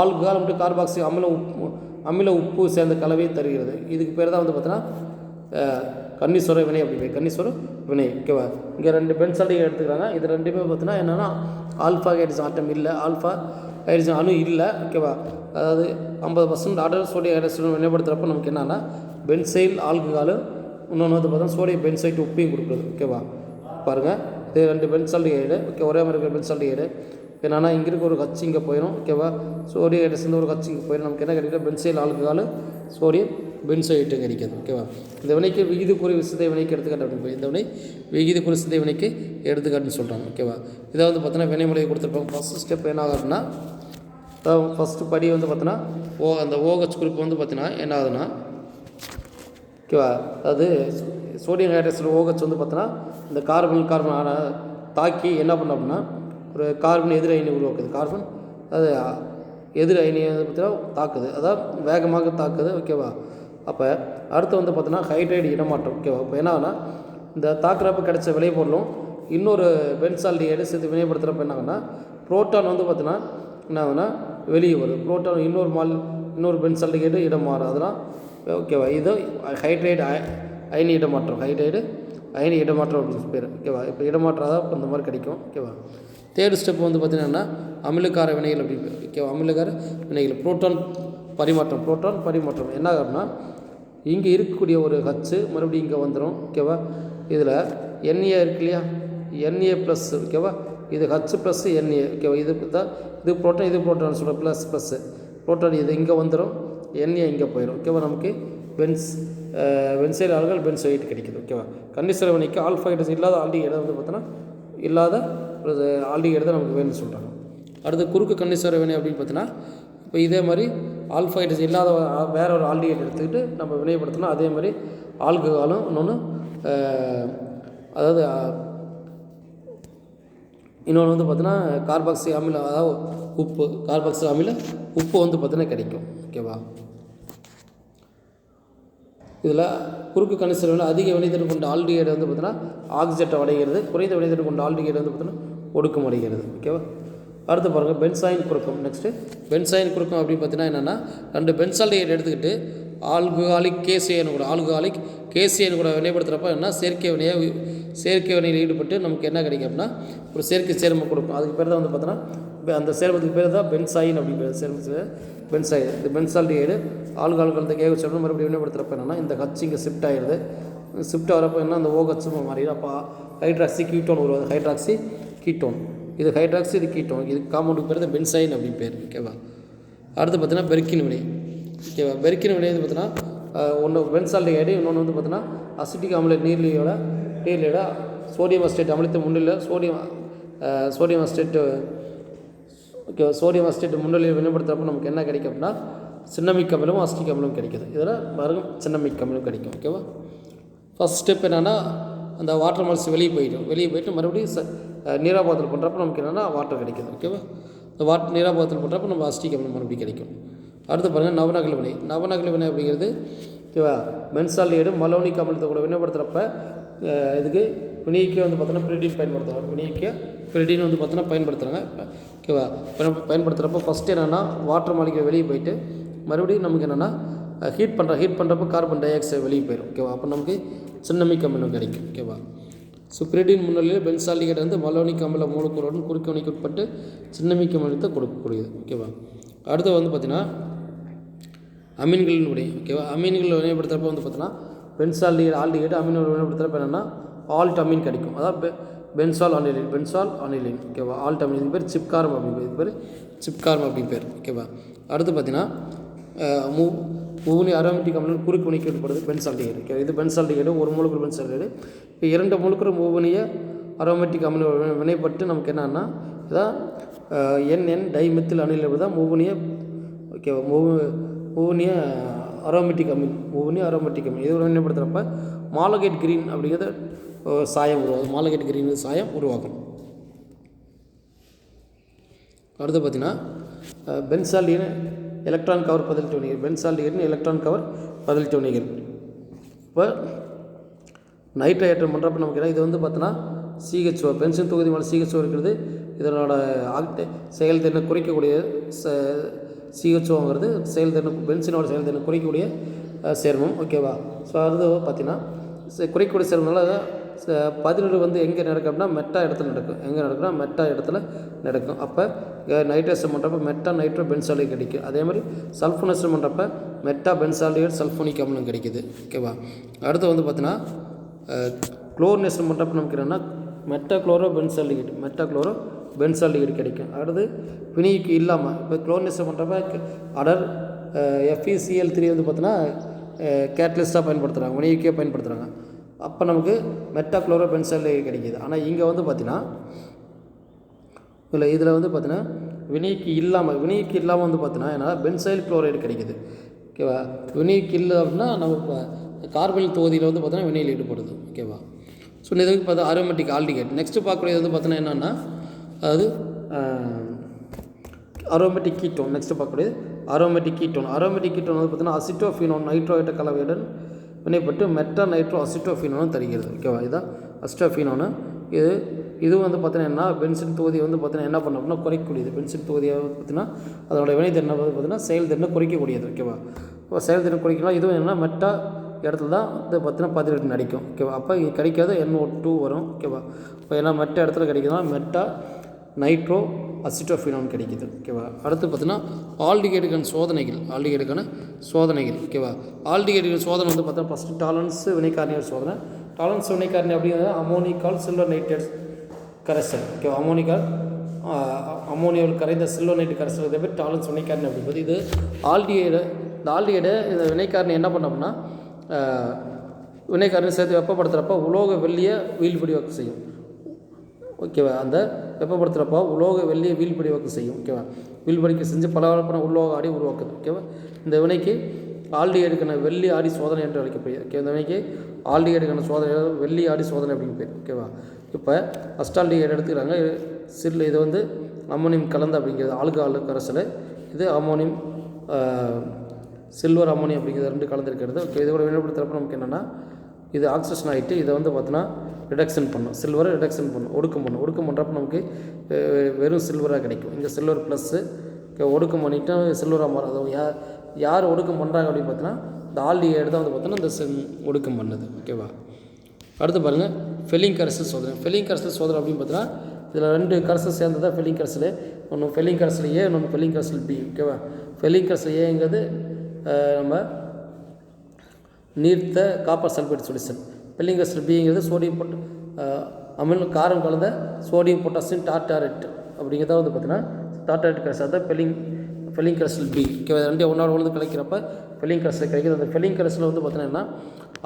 ஆல்கஹால் மற்றும் கார்பாக்சி அமில உப்பு சேர்ந்த கலவையை தருகிறது. இதுக்கு பேர் தான் வந்து பார்த்தீங்கன்னா கன்னிசோர வினை அப்படின்னு. கன்னிசோர வினை. ஓகேவா? இங்கே 2 பென்சால்டிஹைடு எடுத்துக்கிறாங்க. இது ரெண்டுமே பார்த்தீங்கன்னா என்னென்னா ஆல்ஃபா ஹைட்ரஜன் ஆட்டம் இல்லை, ஆல்ஃபா ஹைட்ரஜன் அணு இல்லை. ஓகேவா? அதாவது 50% அடர் சோடியம் ஹைட்ராக்சைடு வினைப்படுத்துகிறப்போ நமக்கு என்னென்னா பென்சைல் ஆல்கஹால், இன்னொன்று வந்து பார்த்தா சோடியம் பென்சைட் உப்பையும் கொடுக்குறது. ஓகேவா? பாருங்கள், இது 2 பென்சால்டிஹைடு. ஓகே, ஒரே மாதிரி இருக்கிற பென்சால்டிஹைடு. என்னென்னா இங்கே இருக்க ஒரு ஹச் இங்கே போயிடும். ஓகேவா? சோடியம் ஹைட்ரஜன் ஒரு ஹச் இங்கே போயிடும். நமக்கு என்ன கிடைக்கும்? பென்சைல் ஆல்கஹால் சோடியம் பென்சோயிட்டு கிடைக்கிது. ஓகேவா? இந்த வினைக்கு விகிதக்குறி விசிதை வினைக்கு எடுத்துக்காட்டு அப்படின்னு இந்த வினை விகிதக்குறி விசிதை வினைக்கு எடுத்துக்காட்டுன்னு சொல்கிறாங்க. ஓகேவா? இதை வந்து பார்த்தீங்கன்னா வினைமுறையை கொடுத்துருப்பாங்க. ஃபஸ்ட்டு ஸ்டெப் என்ன ஆகுதுன்னா, ஃபஸ்ட்டு படி வந்து பார்த்தீங்கன்னா அந்த OH குரூப் வந்து பார்த்தீங்கன்னா என்ன ஆகுதுன்னா, ஓகேவா, அதாவது சோடியம் ஹைட்ராக்சைடு OH வந்து பார்த்தீங்கன்னா இந்த கார்பன் தாக்கி என்ன பண்ணோம் அப்படின்னா ஒரு கார்பன் எதிர் அயனி உருவாக்குது. கார்பன் அது எதிர் அயனியை பார்த்தீங்கன்னா தாக்குது, அதாவது வேகமாக தாக்குது. ஓகேவா? அப்போ அடுத்து வந்து பார்த்தீங்கன்னா ஹைட்ரைடு இடமாற்றம். ஓகேவா? இப்போ என்ன ஆகுனா இந்த தாக்குறப்ப கிடைச்ச விளைபொருளும் இன்னொரு பென்சால்டிஹைடு சேர்த்து வினைப்படுத்துகிறப்ப என்ன ஆகுனா புரோட்டான் வந்து பார்த்தீங்கன்னா என்ன ஆகுனா வெளியே வரும். புரோட்டான் இன்னொரு பென்சால்டிஹைடு இடம் மாறும். அதெல்லாம் ஓகேவா? இது ஹைட்ரைடு அயனி இடமாற்றம். அயனி இடமாற்றம் அப்படின்னு பேர். ஓகேவா? இப்போ இடமாற்றாதான் இப்போ இந்த மாதிரி கிடைக்கும். ஓகேவா? தேர்ட் ஸ்டெப் வந்து பார்த்திங்கன்னா அமிலக்கார வினைகள் அப்படின்னு. ஓகேவா? அமிலக்கார வினைகள் புரோட்டான் பரிமாற்றம் என்ன ஆகும்னா இங்கே இருக்கக்கூடிய ஒரு ஹச்சு மறுபடியும் இங்கே வந்துடும். ஓகேவா? இதில் NA இருக்கு இல்லையா, NA ப்ளஸ். ஓகேவா? இது ஹச் ப்ளஸ் NA. ஓகேவா? இது புரோட்டான் சொல்கிற ப்ளஸ் புரோட்டான் இது இங்கே வந்துடும், NA இங்கே போயிடும். ஓகேவா? நமக்கு பென்சைல் ஆல்கஹால் பென்சோயிட் கிடைக்குது. ஓகேவா? கன்னிசோர வினைக்கு ஆல்ஃபா ஹைட்ரஜன் இல்லாத ஆல்டிஹைடு வந்து பார்த்தோன்னா இல்லாத ஒரு ஆல்டிஹைடு தான் நமக்கு வேணும்னு சொல்கிறாங்க. அடுத்து குறுக்கு கன்னிசோர வினை அப்படின்னு பார்த்தீங்கன்னா இப்போ இதே மாதிரி ஆல்ஃபா ஹைட்ரஜன் இல்லாத வேற ஒரு ஆல்டிஹைடு எடுத்துக்கிட்டு நம்ம வினைப்படுத்தினா அதே மாதிரி ஆல்கஹாலும் இன்னொன்று அதாவது இன்னொன்று வந்து பார்த்தீங்கன்னா கார்பாக்சி அமில, அதாவது கார்பாக்சி அமில உப்பு வந்து பார்த்தீங்கன்னா கிடைக்கும். ஓகேவா? இதில் குறுக்கு கன்னிசோர அதிக வினைத்திறன் கொண்ட ஆல்டிஹைடு வந்து பார்த்தீங்கன்னா ஆக்சிஜேட்டம் அடைகிறது, குறைந்த வினைத்திறன் கொண்ட ஆல்டிஹைடு வந்து பார்த்தீங்கன்னா ஒடுக்கம் அடைகிறது. ஓகேவா? அடுத்து பாருங்கள் பென்சாயின் குறுக்கம். நெக்ஸ்ட்டு பென்சாயின் குறுக்கம் அப்படின்னு பார்த்தீங்கன்னா என்னென்னா 2 பென்சால்டிஹைடு எடுத்துக்கிட்டு ஆல்கஹாலிக் கேசியன் கூட வினைப்படுத்துகிறப்ப என்ன செயற்கை வினையில் ஈடுபட்டு நமக்கு என்ன கிடைக்கும் அப்படின்னா ஒரு செயற்கை சேர்மம் கொடுக்கும். அதுக்கு பேர் தான் வந்து பார்த்தோன்னா அந்த சேர்மத்துக்கு பேர் தான் பென்சாயின் அப்படின்னு பேர். சேர்மத்துக்கு பென்சாயின். இந்த பென்சால்டிஹைடு ஆல்கஹால் கலந்த கேசியன் மறுபடியும் வினைப்படுத்துகிறப்ப என்னென்னா இந்த ஹச் இங்கே ஷிஃப்ட் ஆகிடுது. ஷிஃப்ட் ஆகிறப்ப என்ன அந்த OH மாறிடும். அப்போ ஹைட்ராக்சி கீட்டோன் உருவாது. ஹைட்ராக்சி கீட்டோன், இது ஹைட்ராக்சி, இது கீட்டோன். இது காம்பவுண்டுக்கு பேர் தான் பென்சாயின் அப்படின்னு பேர். ஓகேவா? அடுத்து பார்த்தீங்கன்னா பெர்கின் வினை. ஓகேவா? பெர்கின் வினை வந்து பார்த்தீங்கன்னா ஒன்று பென்சால்டிஹைடு, இன்னொன்று வந்து பார்த்தீங்கன்னா அசிட்டிக் அமில நீர்லியோட சோடியம் அஸ்டேட் அமிலத்தை முன்னிலை சோடியம் அஸ்டேட் முன்னிலையில் வினைப்படுத்துகிறப்ப நமக்கு என்ன கிடைக்கும் அப்படின்னா சின்னமிக் அமிலம் அசிட்டிக் அமிலம் கிடைக்கிது. இதில் பாருங்கள் சின்னமிக் அமிலம் கிடைக்கும். ஓகேவா? ஃபஸ்ட் ஸ்டெப் என்னென்னா அந்த வாட்டர் மால்ஸ் வெளியே போயிட்டு மறுபடியும் நீராபாதத்தில் பண்ணுறப்ப நமக்கு என்னென்னா வாட்டர் கிடைக்குது. ஓகேவா? இந்த நீராபாதத்தில் பண்ணுறப்ப நம்ம அசிட்டிக் அமிலம் மறுபடியும் கிடைக்கும். அடுத்து பாருங்கள் நவநகல் வினை. நவநகல் வினை அப்படிங்கிறது ஓகேவா, பென்சால்டிஹைடு மலோனிக் அமிலத்தை கூட வினைப்படுத்துகிறப்ப இதுக்கு வினைக்கு வந்து பார்த்தோன்னா பிரிடின் பயன்படுத்துவாங்க. வினைக்கு பிரிடின் வந்து பார்த்தோன்னா பயன்படுத்துகிறாங்க. ஓகேவா? பயன்படுத்துகிறப்ப ஃபஸ்ட்டு என்னென்னா வாட்டர் மாலிக்யூல் வெளியே போயிட்டு மறுபடியும் நமக்கு என்னென்னா ஹீட் பண்ணுறப்போ கார்பன் டை ஆக்சைடு வெளியே போயிடும். ஓகேவா? அப்போ நமக்கு சின்னமிக் அமிலம் கிடைக்கும். ஓகேவா? ஸோ பிரிடின் முன்னிலையில் பென்சால்டிஹைடு வந்து மலோனிக் அமில மூலக்கூறுடன் குறுக்கணிக்கு உட்பட்டு சின்னமிக் அமிலத்தை கொடுக்கக்கூடியது. ஓகேவா? அடுத்து வந்து பார்த்திங்கன்னா அமீன்களின் வினை. ஓகேவா? அமீன்கள் வினைப்படுத்துகிறப்ப வந்து பார்த்தீங்கன்னா ஆல்டிஹைடு அமீன்கள் வினைப்படுத்துகிறப்ப என்னென்னா ஆல்ட் அமீன் கிடைக்கும். அதாவது பென்சால் அனிலின். ஓகேவா? ஆல்ட் அமீன் இது பேர் சிப்கார்ம் அப்படின்னு பேர். ஓகேவா? அடுத்து பார்த்தீங்கன்னா மூணு அரோமேட்டிக் அமிலம் குறுக்கு வினைக்கு உட்படுது பென்சால்டிஹைடு. ஓகே, இது பென்சால்டிஹைடு ஒரு மூலக்கூறு பென்சால்டிஹைடு. இப்போ 2 மூலக்கூறு மூவனிய அரோமேட்டிக் அமிலம் வினைப்பட்டு நமக்கு என்னன்னா இதான் NN டைமெத்தில் அனில் தான் மூவனிய. ஓகேவா? மூவனிய அரோமேட்டிக் அமில் இது வினைப்படுத்துகிறப்ப மாலகைட் கிரீன் அப்படிங்கிறத சாயம் உருவாகும். மாலகைட் கிரீன் சாயம் உருவாகும். அடுத்து பார்த்தீங்கன்னா பென்சால்டிஹைடு எலக்ட்ரான் கவர் பதிலீட்டு வினைகள். பென்சால்டிஹைடு எலக்ட்ரான் கவர் பதிலீட்டு வினைகள். இப்போ நைட்ரேட் பண்ணுறப்ப நமக்கு இது வந்து பார்த்தோன்னா CHO பென்சின் தொகுதி மேலே CHO இருக்கிறது. இதனோட செயல்திறனை குறைக்கக்கூடிய CHOங்கிறது பென்சினோட செயல்திறனை குறைக்கக்கூடிய சேர்மம். ஓகேவா? ஸோ அது பார்த்தீங்கன்னா குறைக்கக்கூடிய சேர்மனால 17 வந்து எங்கே நடக்கும் அப்படின்னா மெட்டா இடத்துல நடக்கும். எங்கே நடக்குன்னா மெட்டா இடத்துல நடக்கும். அப்போ நைட்ரேஷன் பண்ணுறப்ப மெட்டா நைட்ரோ பென்சால்டிஹைடு கிடைக்கும். அதே மாதிரி சல்ஃபோனேஷன் பண்ணுறப்ப மெட்டா பென்சால்டிஹைடு சல்ஃபோனிக் அமிலம் கிடைக்குது. ஓகேவா? அடுத்து வந்து பார்த்தீங்கன்னா குளோரினேஷன் பண்ணுறப்ப நமக்கு என்னென்னா மெட்டா குளோரோ பென்சால்டிஹைடு கிடைக்கும். அடுத்து வினைக்கு இல்லாமல் இப்போ குளோரினேஷன் பண்ணுறப்ப அடர் FeCl3 வந்து பார்த்தீங்கன்னா கேட்டலிஸ்ட்டாக பயன்படுத்துகிறாங்க, வினைக்கே பயன்படுத்துகிறாங்க. அப்போ நமக்கு மெட்டா குளோரோ பென்சால்டிஹைடு கிடைக்கிது. ஆனால் இங்கே வந்து பார்த்தீங்கன்னா இதில் வந்து பார்த்தீங்கன்னா வினைக்கு இல்லாமல் வந்து பார்த்தீங்கன்னா ஏன்னா பென்சைல் குளோரைடு கிடைக்கிது. ஓகேவா? வினைக்கு இல்லை அப்படின்னா நம்ம இப்போ கார்பன் தொகுதியில் வந்து பார்த்தீங்கன்னா வினையில் ஈடுபடுது. ஓகேவா? ஸோ இதுக்கு பார்த்தா அரோமேட்டிக் ஆல்டிஹைடு. நெக்ஸ்ட்டு பார்க்கக்கூடியது வந்து பார்த்தீங்கன்னா என்னென்னா அதாவது அரோமேட்டிக் கீட்டோன். நெக்ஸ்ட்டு பார்க்கக்கூடியது அரோமேட்டிக் கீட்டோன் வந்து பார்த்தீங்கன்னா அசிட்டோஃபினோன் நைட்ரோயிட்ட கலவையுடன் வினைப்பட்டு மெட்டா நைட்ரோ அசிட்டோஃபினோன் தருகிறது. ஓகேவா? இதுதான் அசிட்டோஃபினோனு. இது வந்து பார்த்தீங்கன்னா பென்சின் தொகுதியை வந்து பார்த்தீங்கன்னா என்ன பண்ண அப்படின்னா குறைக்கக்கூடியது. பென்சின் தொகுதியை பார்த்தீங்கன்னா அதோட வினைத்திறனை வந்து பார்த்தீங்கன்னா செயல்திறனை குறைக்கக்கூடியது. ஓகேவா? இப்போ செயல்திறனை குறைக்கலாம். இதுவும் என்னென்னா மெட்டா இடத்துல தான் இது பார்த்தீங்கன்னா 18 நடிக்கும். ஓகேவா? அப்போ இது கிடைக்காத NO2 வரும். ஓகேவா? இப்போ ஏன்னா மெட்டா இடத்துல கிடைக்குதுன்னா மெட்டா நைட்ரோ அசிட்டோஃபினோன் கிடைக்குது. ஓகேவா? அடுத்து பார்த்தீங்கன்னா ஆல்டிஹைடுக்கான சோதனைகள். ஓகேவா? ஆல்டிஹைடுகள் சோதனை வந்து பார்த்தீங்கன்னா ஃபஸ்ட்டு டாலன்ஸ் வினைக்காரணிகள் சோதனை. டாலன்ஸ் வினைக்காரணி அப்படிங்கிறது அமோனிக்கால் சில்வர் நைட்ரேட் கரைசல். ஓகேவா? அமோனியாவில் கரைந்த சில்வர் நைட்ரேட் கரைசல் இதே பேர் டாலன்ஸ் வினைக்காரணி அப்படிங்கிறது. இது ஆல்டிஹைடு இந்த வினைக்காரணி என்ன பண்ணோம்னா வினைக்காரணி சேர்த்து வெப்பப்படுத்துகிறப்ப உலோக வெள்ளியை வீழ்படிவாக்கு செய்யும். ஓகேவா? அந்த வெப்பப்படுத்துகிறப்போ உலோக வெள்ளியை வீழ்படிவாக்கு செய்யும். ஓகேவா? வீழ்படிக்க செஞ்சு பலவரப்பான உலோக ஆடி உருவாக்குது. ஓகேவா? இந்த வினைக்கு ஆல்டிஹைடுக்கான வெள்ளி ஆடி சோதனை என்று அழைக்கப்படுகிறது. ஓகே, இந்த வினைக்கு ஆல்டிஹைடுக்கான சோதனை வெள்ளி ஆடி சோதனை அப்படின்னு பேர். ஓகேவா? இப்போ அஸ்டால்டிஹைடு எடுத்துக்கிறாங்க. இது வந்து அம்மோனியம் கலந்து அப்படிங்கிறது ஆல்கஹால் கரைசல். இது அம்மோனியம் சில்வர் அம்மோனியம் அப்படிங்கிறது 2 கலந்துருக்கிறது. ஓகே, இதோட வினைப்படுத்துகிறப்ப நமக்கு என்னென்னா இது ஆக்சிஜன் ஆகிட்டு இதை வந்து பார்த்தீங்கன்னா ரிடக்ஷன் பண்ணும். சில்வரை ரிடக்ஷன் பண்ணும், ஒடுக்கம் பண்ணுறப்ப நமக்கு வெறும் சில்வராக கிடைக்கும். இங்கே சில்வர் ப்ளஸ்ஸு ஒடுக்கம் பண்ணிவிட்டு சில்வராக மாறும். அது யார் ஒடுக்கம் பண்ணுறாங்க அப்படின்னு பார்த்தீங்கன்னா இந்த ஆல்டிஹைடு தான் வந்து பார்த்தோன்னா இந்த ஒடுக்கம் பண்ணுது. ஓகேவா? அடுத்து பாருங்கள் ஃபெல்லிங் கரைசல் சோதனை. ஃபெல்லிங் கரைசல் சோதனை அப்படின்னு பார்த்தீங்கன்னா இதில் 2 கரைசல் சேர்ந்து தான் ஃபெல்லிங் கரைசல். ஒன்று ஃபெல்லிங் கரைசல் A, இன்னொன்று ஃபெல்லிங் கரைசல் B. ஓகேவா? ஃபெல்லிங் கரைசல் Aங்கிறது நம்ம நீர்த்த காப்பர் சல்ஃபேட் சொல்யூஷன். ஃபெல்லிங் கரைசல் Bங்கிறது சோடியம் அமில காரம் கலந்த சோடியம் பொட்டாசியம் டார்டாரேட் அப்படிங்கிறத வந்து பார்த்தீங்கன்னா டார்டாரேட் கரைசல் தான் ஃபெல்லிங் கரைசல் B. ஓகேவா? 2 ஒன்றோட ஒன்று கலைக்கிறப்ப ஃபெல்லிங் கரைசல் கிடைக்கிது. அந்த ஃபெல்லிங் கரைசல் வந்து பார்த்தீங்கன்னா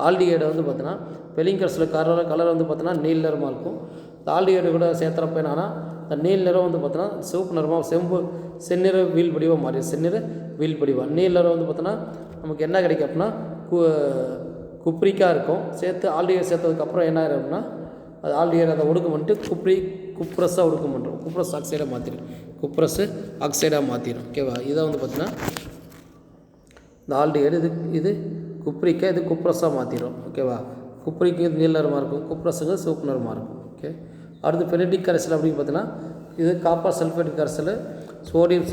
ஆல்டிஹைடு வந்து பார்த்தீங்கன்னா ஃபெல்லிங் கரைசல் கலர் வந்து பார்த்தீங்கன்னா நீல நிறமாக இருக்கும். இந்த ஆல்டிஹைடு கூட சேர்த்துறப்ப என்னன்னா இந்த நீல நிறம் வந்து பார்த்தீங்கன்னா சிவப்பு நிறமாக செந்நிற வீழ்படிவாக மாறி நீல நிறம் வந்து பார்த்தோன்னா நமக்கு என்ன கிடைக்கும் அப்படின்னா குப்ரிக்காக இருக்கும். சேர்த்து ஆல்டிஹைட் சேர்த்ததுக்கப்புறம் என்ன ஆயிரும்னா அது ஆல்டிஹைட் அதை ஒடுக்கம் பண்ணிட்டு குப்ரஸாக ஒடுக்கம் பண்ணுறோம். குப்ரஸ் ஆக்சைடாக மாற்றிடும். குப்ரஸ் ஆக்சைடாக மாற்றிடும். ஓகேவா? இதை வந்து பார்த்திங்கன்னா இந்த ஆல்டிஹைடு இது குப்ரிக்கா, இது குப்ரஸாக மாற்றிடும். ஓகேவா? குப்ரிக்கு நீல நிறமாக இருக்கும், குப்ரஸுக்கு சிவப்பு நிறமாக இருக்கும். ஓகே. அடுத்து பெனடிக் கரைசல் அப்படின்னு பார்த்தீங்கன்னா இது காப்பர் சல்ஃபேட் கரைசல், சோடியம்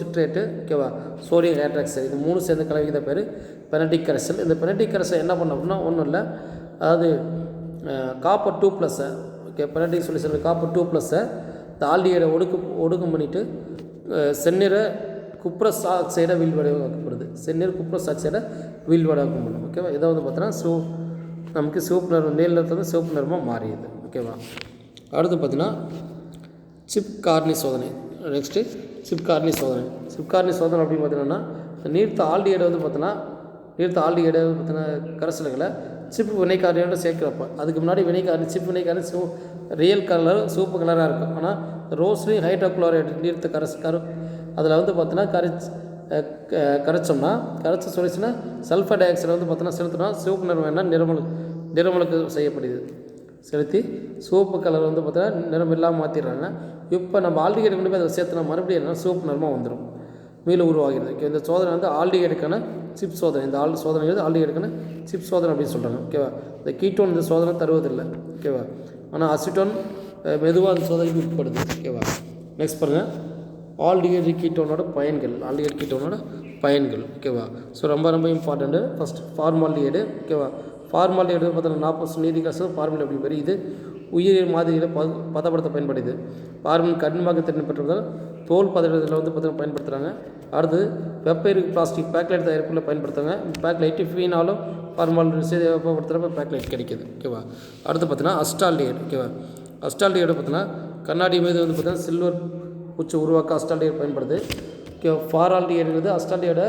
சிட்ரேட்டு, ஓகேவா, சோடியம் ஹைட்ராக்சைடு, இது 3 சேர்ந்து கலவைக்கு பேர் பெனடிக் கரைசல். இந்த பெனடிக் கரைசல் என்ன பண்ண அப்படின்னா ஒன்றும் இல்லை, அதாவது copper 2+, okay, Benedict solution copper 2+, இந்த ஆல்டிஹைடை ஒடுக்கம் பண்ணிவிட்டு செந்நிற குப்ரஸ் ஆக்சைடை வீழ்வடைவாக்கப்படுது. செந்நிற குப்ரஸ் ஆக்சைடை வீழ்வடைவாக்கம் பண்ணும். ஓகேவா? இதை வந்து பார்த்தீங்கன்னா நமக்கு சிவப்பு நிறம், நீல நிறத்தில் சிவப்பு நிறமாக மாறிடுது. ஓகேவா? அடுத்து பார்த்தீங்கன்னா சிப் கார்னி சோதனை. நெக்ஸ்ட்டு சிப் கார்னி சோதனை. அப்படின்னு பார்த்தீங்கன்னா நீர்த்த ஆல்டிஹைடை வந்து பார்த்தீங்கன்னா கரைசல்களை சிப் வினைக்காரணியோட சேர்க்குறப்ப அதுக்கு முன்னாடி சிப் வினைக்காரணி ரியல் கலர் சிவப்பு கலராக இருக்கும். ஆனால் ரோஸ்லின் ஹைட்ரோக்ளோரைடு நீர்த்த அதில் வந்து பார்த்தீங்கன்னா கரைச்ச சொல்லிச்சுன்னா சல்ஃபர் டை ஆக்சைடை வந்து பார்த்தீங்கன்னா செலுத்தினா சிவப்பு நிறம் வேணால் நிறமலுக்கு செய்யப்படுது. செலுத்தி சிவப்பு கலர் வந்து பார்த்தீங்கன்னா நிறம் இல்லாமல் மாற்றிடுறாங்க. இப்போ நம்ம ஆல்டிஹைடு கொண்டு போய் அதை சேர்த்துனா மறுபடியும் என்ன சிவப்பு நிறமாக வந்துடும், மீள உருவாகிறது. இந்த சோதனை வந்து ஆல்டிஹைடுக்கான சிப் சோதனை. இந்த சோதனை வந்து ஆல்டிஹைடுக்கான சிப் சோதனை அப்படின்னு சொல்கிறாங்க. ஓகேவா? இந்த கீட்டோன் இந்த சோதனை தருவதில்லை. ஓகேவா? ஆனால் அசிட்டோன் மெதுவாக அந்த சோதனைக்கு உட்படுது. ஓகேவா? நெக்ஸ்ட் பாருங்கள், ஆல்டிஹைடு கீட்டோனோட பயன்கள். ஓகேவா? ஸோ ரொம்ப இம்பார்ட்டண்ட்டு. First formaldehyde. ஓகேவா? ஃபார்மால்டிஹைடு பார்த்தீங்கன்னா 40% நீதிக்காசம் ஃபார்முலா அப்படி பேர். இது உயிரியல் மாதிரிகளை பதப்படுத்த பயன்படுது. ஃபார்மின் கடினமாக திறன் பெற்றதால் தோல் பதப்படுத்தல வந்து பார்த்தீங்கன்னா பயன்படுத்துகிறாங்க. அடுத்து வெப்ப பிளாஸ்டிக் பேக்லைட் தயாரிப்பில் பயன்படுத்துகிறாங்க. பேக்லைட்டு ஃபீனாலும் ஃபார்மால்டிஹைடு வெப்பப்படுத்துகிறப்ப பேக்லைட் கிடைக்கிது. ஓகேவா? அடுத்து பார்த்தீங்கன்னா அஸ்டால்டிஹைடு. ஓகேவா? அஸ்டால்டிஹைடு பார்த்தீங்கன்னா கண்ணாடி மீது வந்து பார்த்தீங்கன்னா சில்வர் பூச்சி உருவாக்க அஸ்டால்டிஹைடு பயன்படுது. ஓகே. ஃபார்மால்டிஹைடுங்கிறது அஸ்டால்டிஹைடை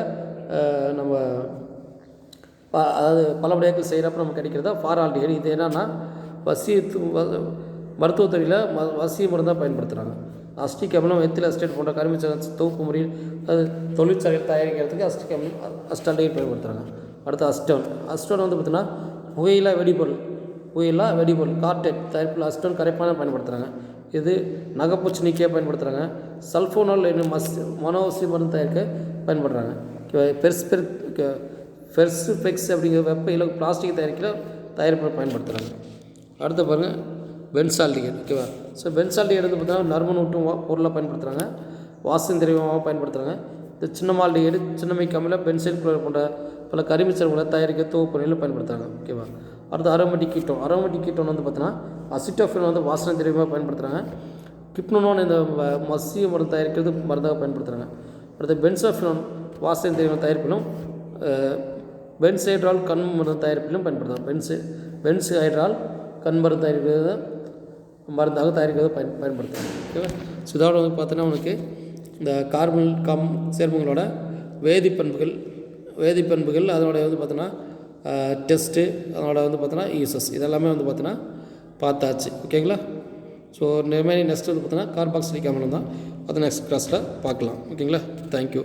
நம்ம அதாவது பலபடியாக்கள் செய்கிறப்ப நமக்கு கிடைக்கிறதா ஃபார்மால்டிஹைடு. இது என்னன்னா மருத்துவத்துறையில் வசிய மருந்தாக பயன்படுத்துகிறாங்க. அஸ்டிக் அமிலம், எத்தில் அஸ்டேட் போன்ற கரிம தொகுப்பு முறையில் அது தொழிற்சாலையில் தயாரிக்கிறதுக்கு அஸ்டால்டிஹைடு பயன்படுத்துகிறாங்க. அடுத்து அஸ்டோன் வந்து பார்த்திங்கன்னா புகையிலா வெடிபொருள் கார்டேட் தயாரிப்பில் அஸ்டோன் கரைப்பான பயன்படுத்துகிறாங்க. இது நகைப்பூச்சி நீக்கிய பயன்படுத்துகிறாங்க. சல்ஃபோனால் என்னும் மனோசி மருந்து தயாரிக்க பயன்படுறாங்க. பெர்ஸ்பெக்ஸ் அப்படிங்கிற வெப்ப பிளாஸ்டிக் தயாரிப்பில் பயன்படுத்துகிறாங்க. அடுத்து பாருங்கள் பென்சால்டிஹைடு. ஓகேவா? ஸோ பென்சால்டிஹைடு வந்து பார்த்தீங்கன்னா நறுமணூட்டும் பொருளாக பயன்படுத்துகிறாங்க. வாசனை திரவியமாக பயன்படுத்துகிறாங்க. இந்த சின்னமால்டிஹைடு, சின்னமைக்கு அமில, பென்சைல் குளோரைடு போன்ற பல கரிமச்சேர்மங்களை தயாரிக்க தொகுப்பு பணியில் பயன்படுத்துகிறாங்க. ஓகேவா? அடுத்து அரோமேட்டிக் கீட்டோன் வந்து பார்த்தீங்கன்னா அசிட்டோஃபின் வந்து வாசனை திரவியமாக பயன்படுத்துகிறாங்க. கிப்னோன் இந்த மசிய மருந்து தயாரிக்கிறது மருந்தாக பயன்படுத்துகிறாங்க. அடுத்து பென்சோஃபினோன் வாசனை திரவியம் தயாரிப்பிலும் பென்சைட்ரால் கண் மருந்து தயாரிப்பிலும் பயன்படுத்துகிறாங்க. பென்சைட்ரால் கண் மருந்து மருந்தாக தயாரிக்கிறது பயன்படுத்துகிறாங்க. ஓகேவா? ஸோ இதோட வந்து பார்த்தீங்கன்னா உனக்கு இந்த கார்பன் சேர்மங்களோட வேதிப்பண்புகள் அதனோட வந்து பார்த்தீங்கன்னா டெஸ்ட்டு, அதனோட வந்து பார்த்தீங்கன்னா யூசஸ், இதெல்லாமே வந்து பார்த்தீங்கன்னா பார்த்தாச்சு. ஓகேங்களா? ஸோ நெக்ஸ்ட் வந்து பார்த்தீங்கன்னா கார்பாக்சிலிக் அமிலம் தான். அதை நெக்ஸ்ட் கிளாஸில் பார்க்கலாம். ஓகேங்களா? தேங்க்யூ.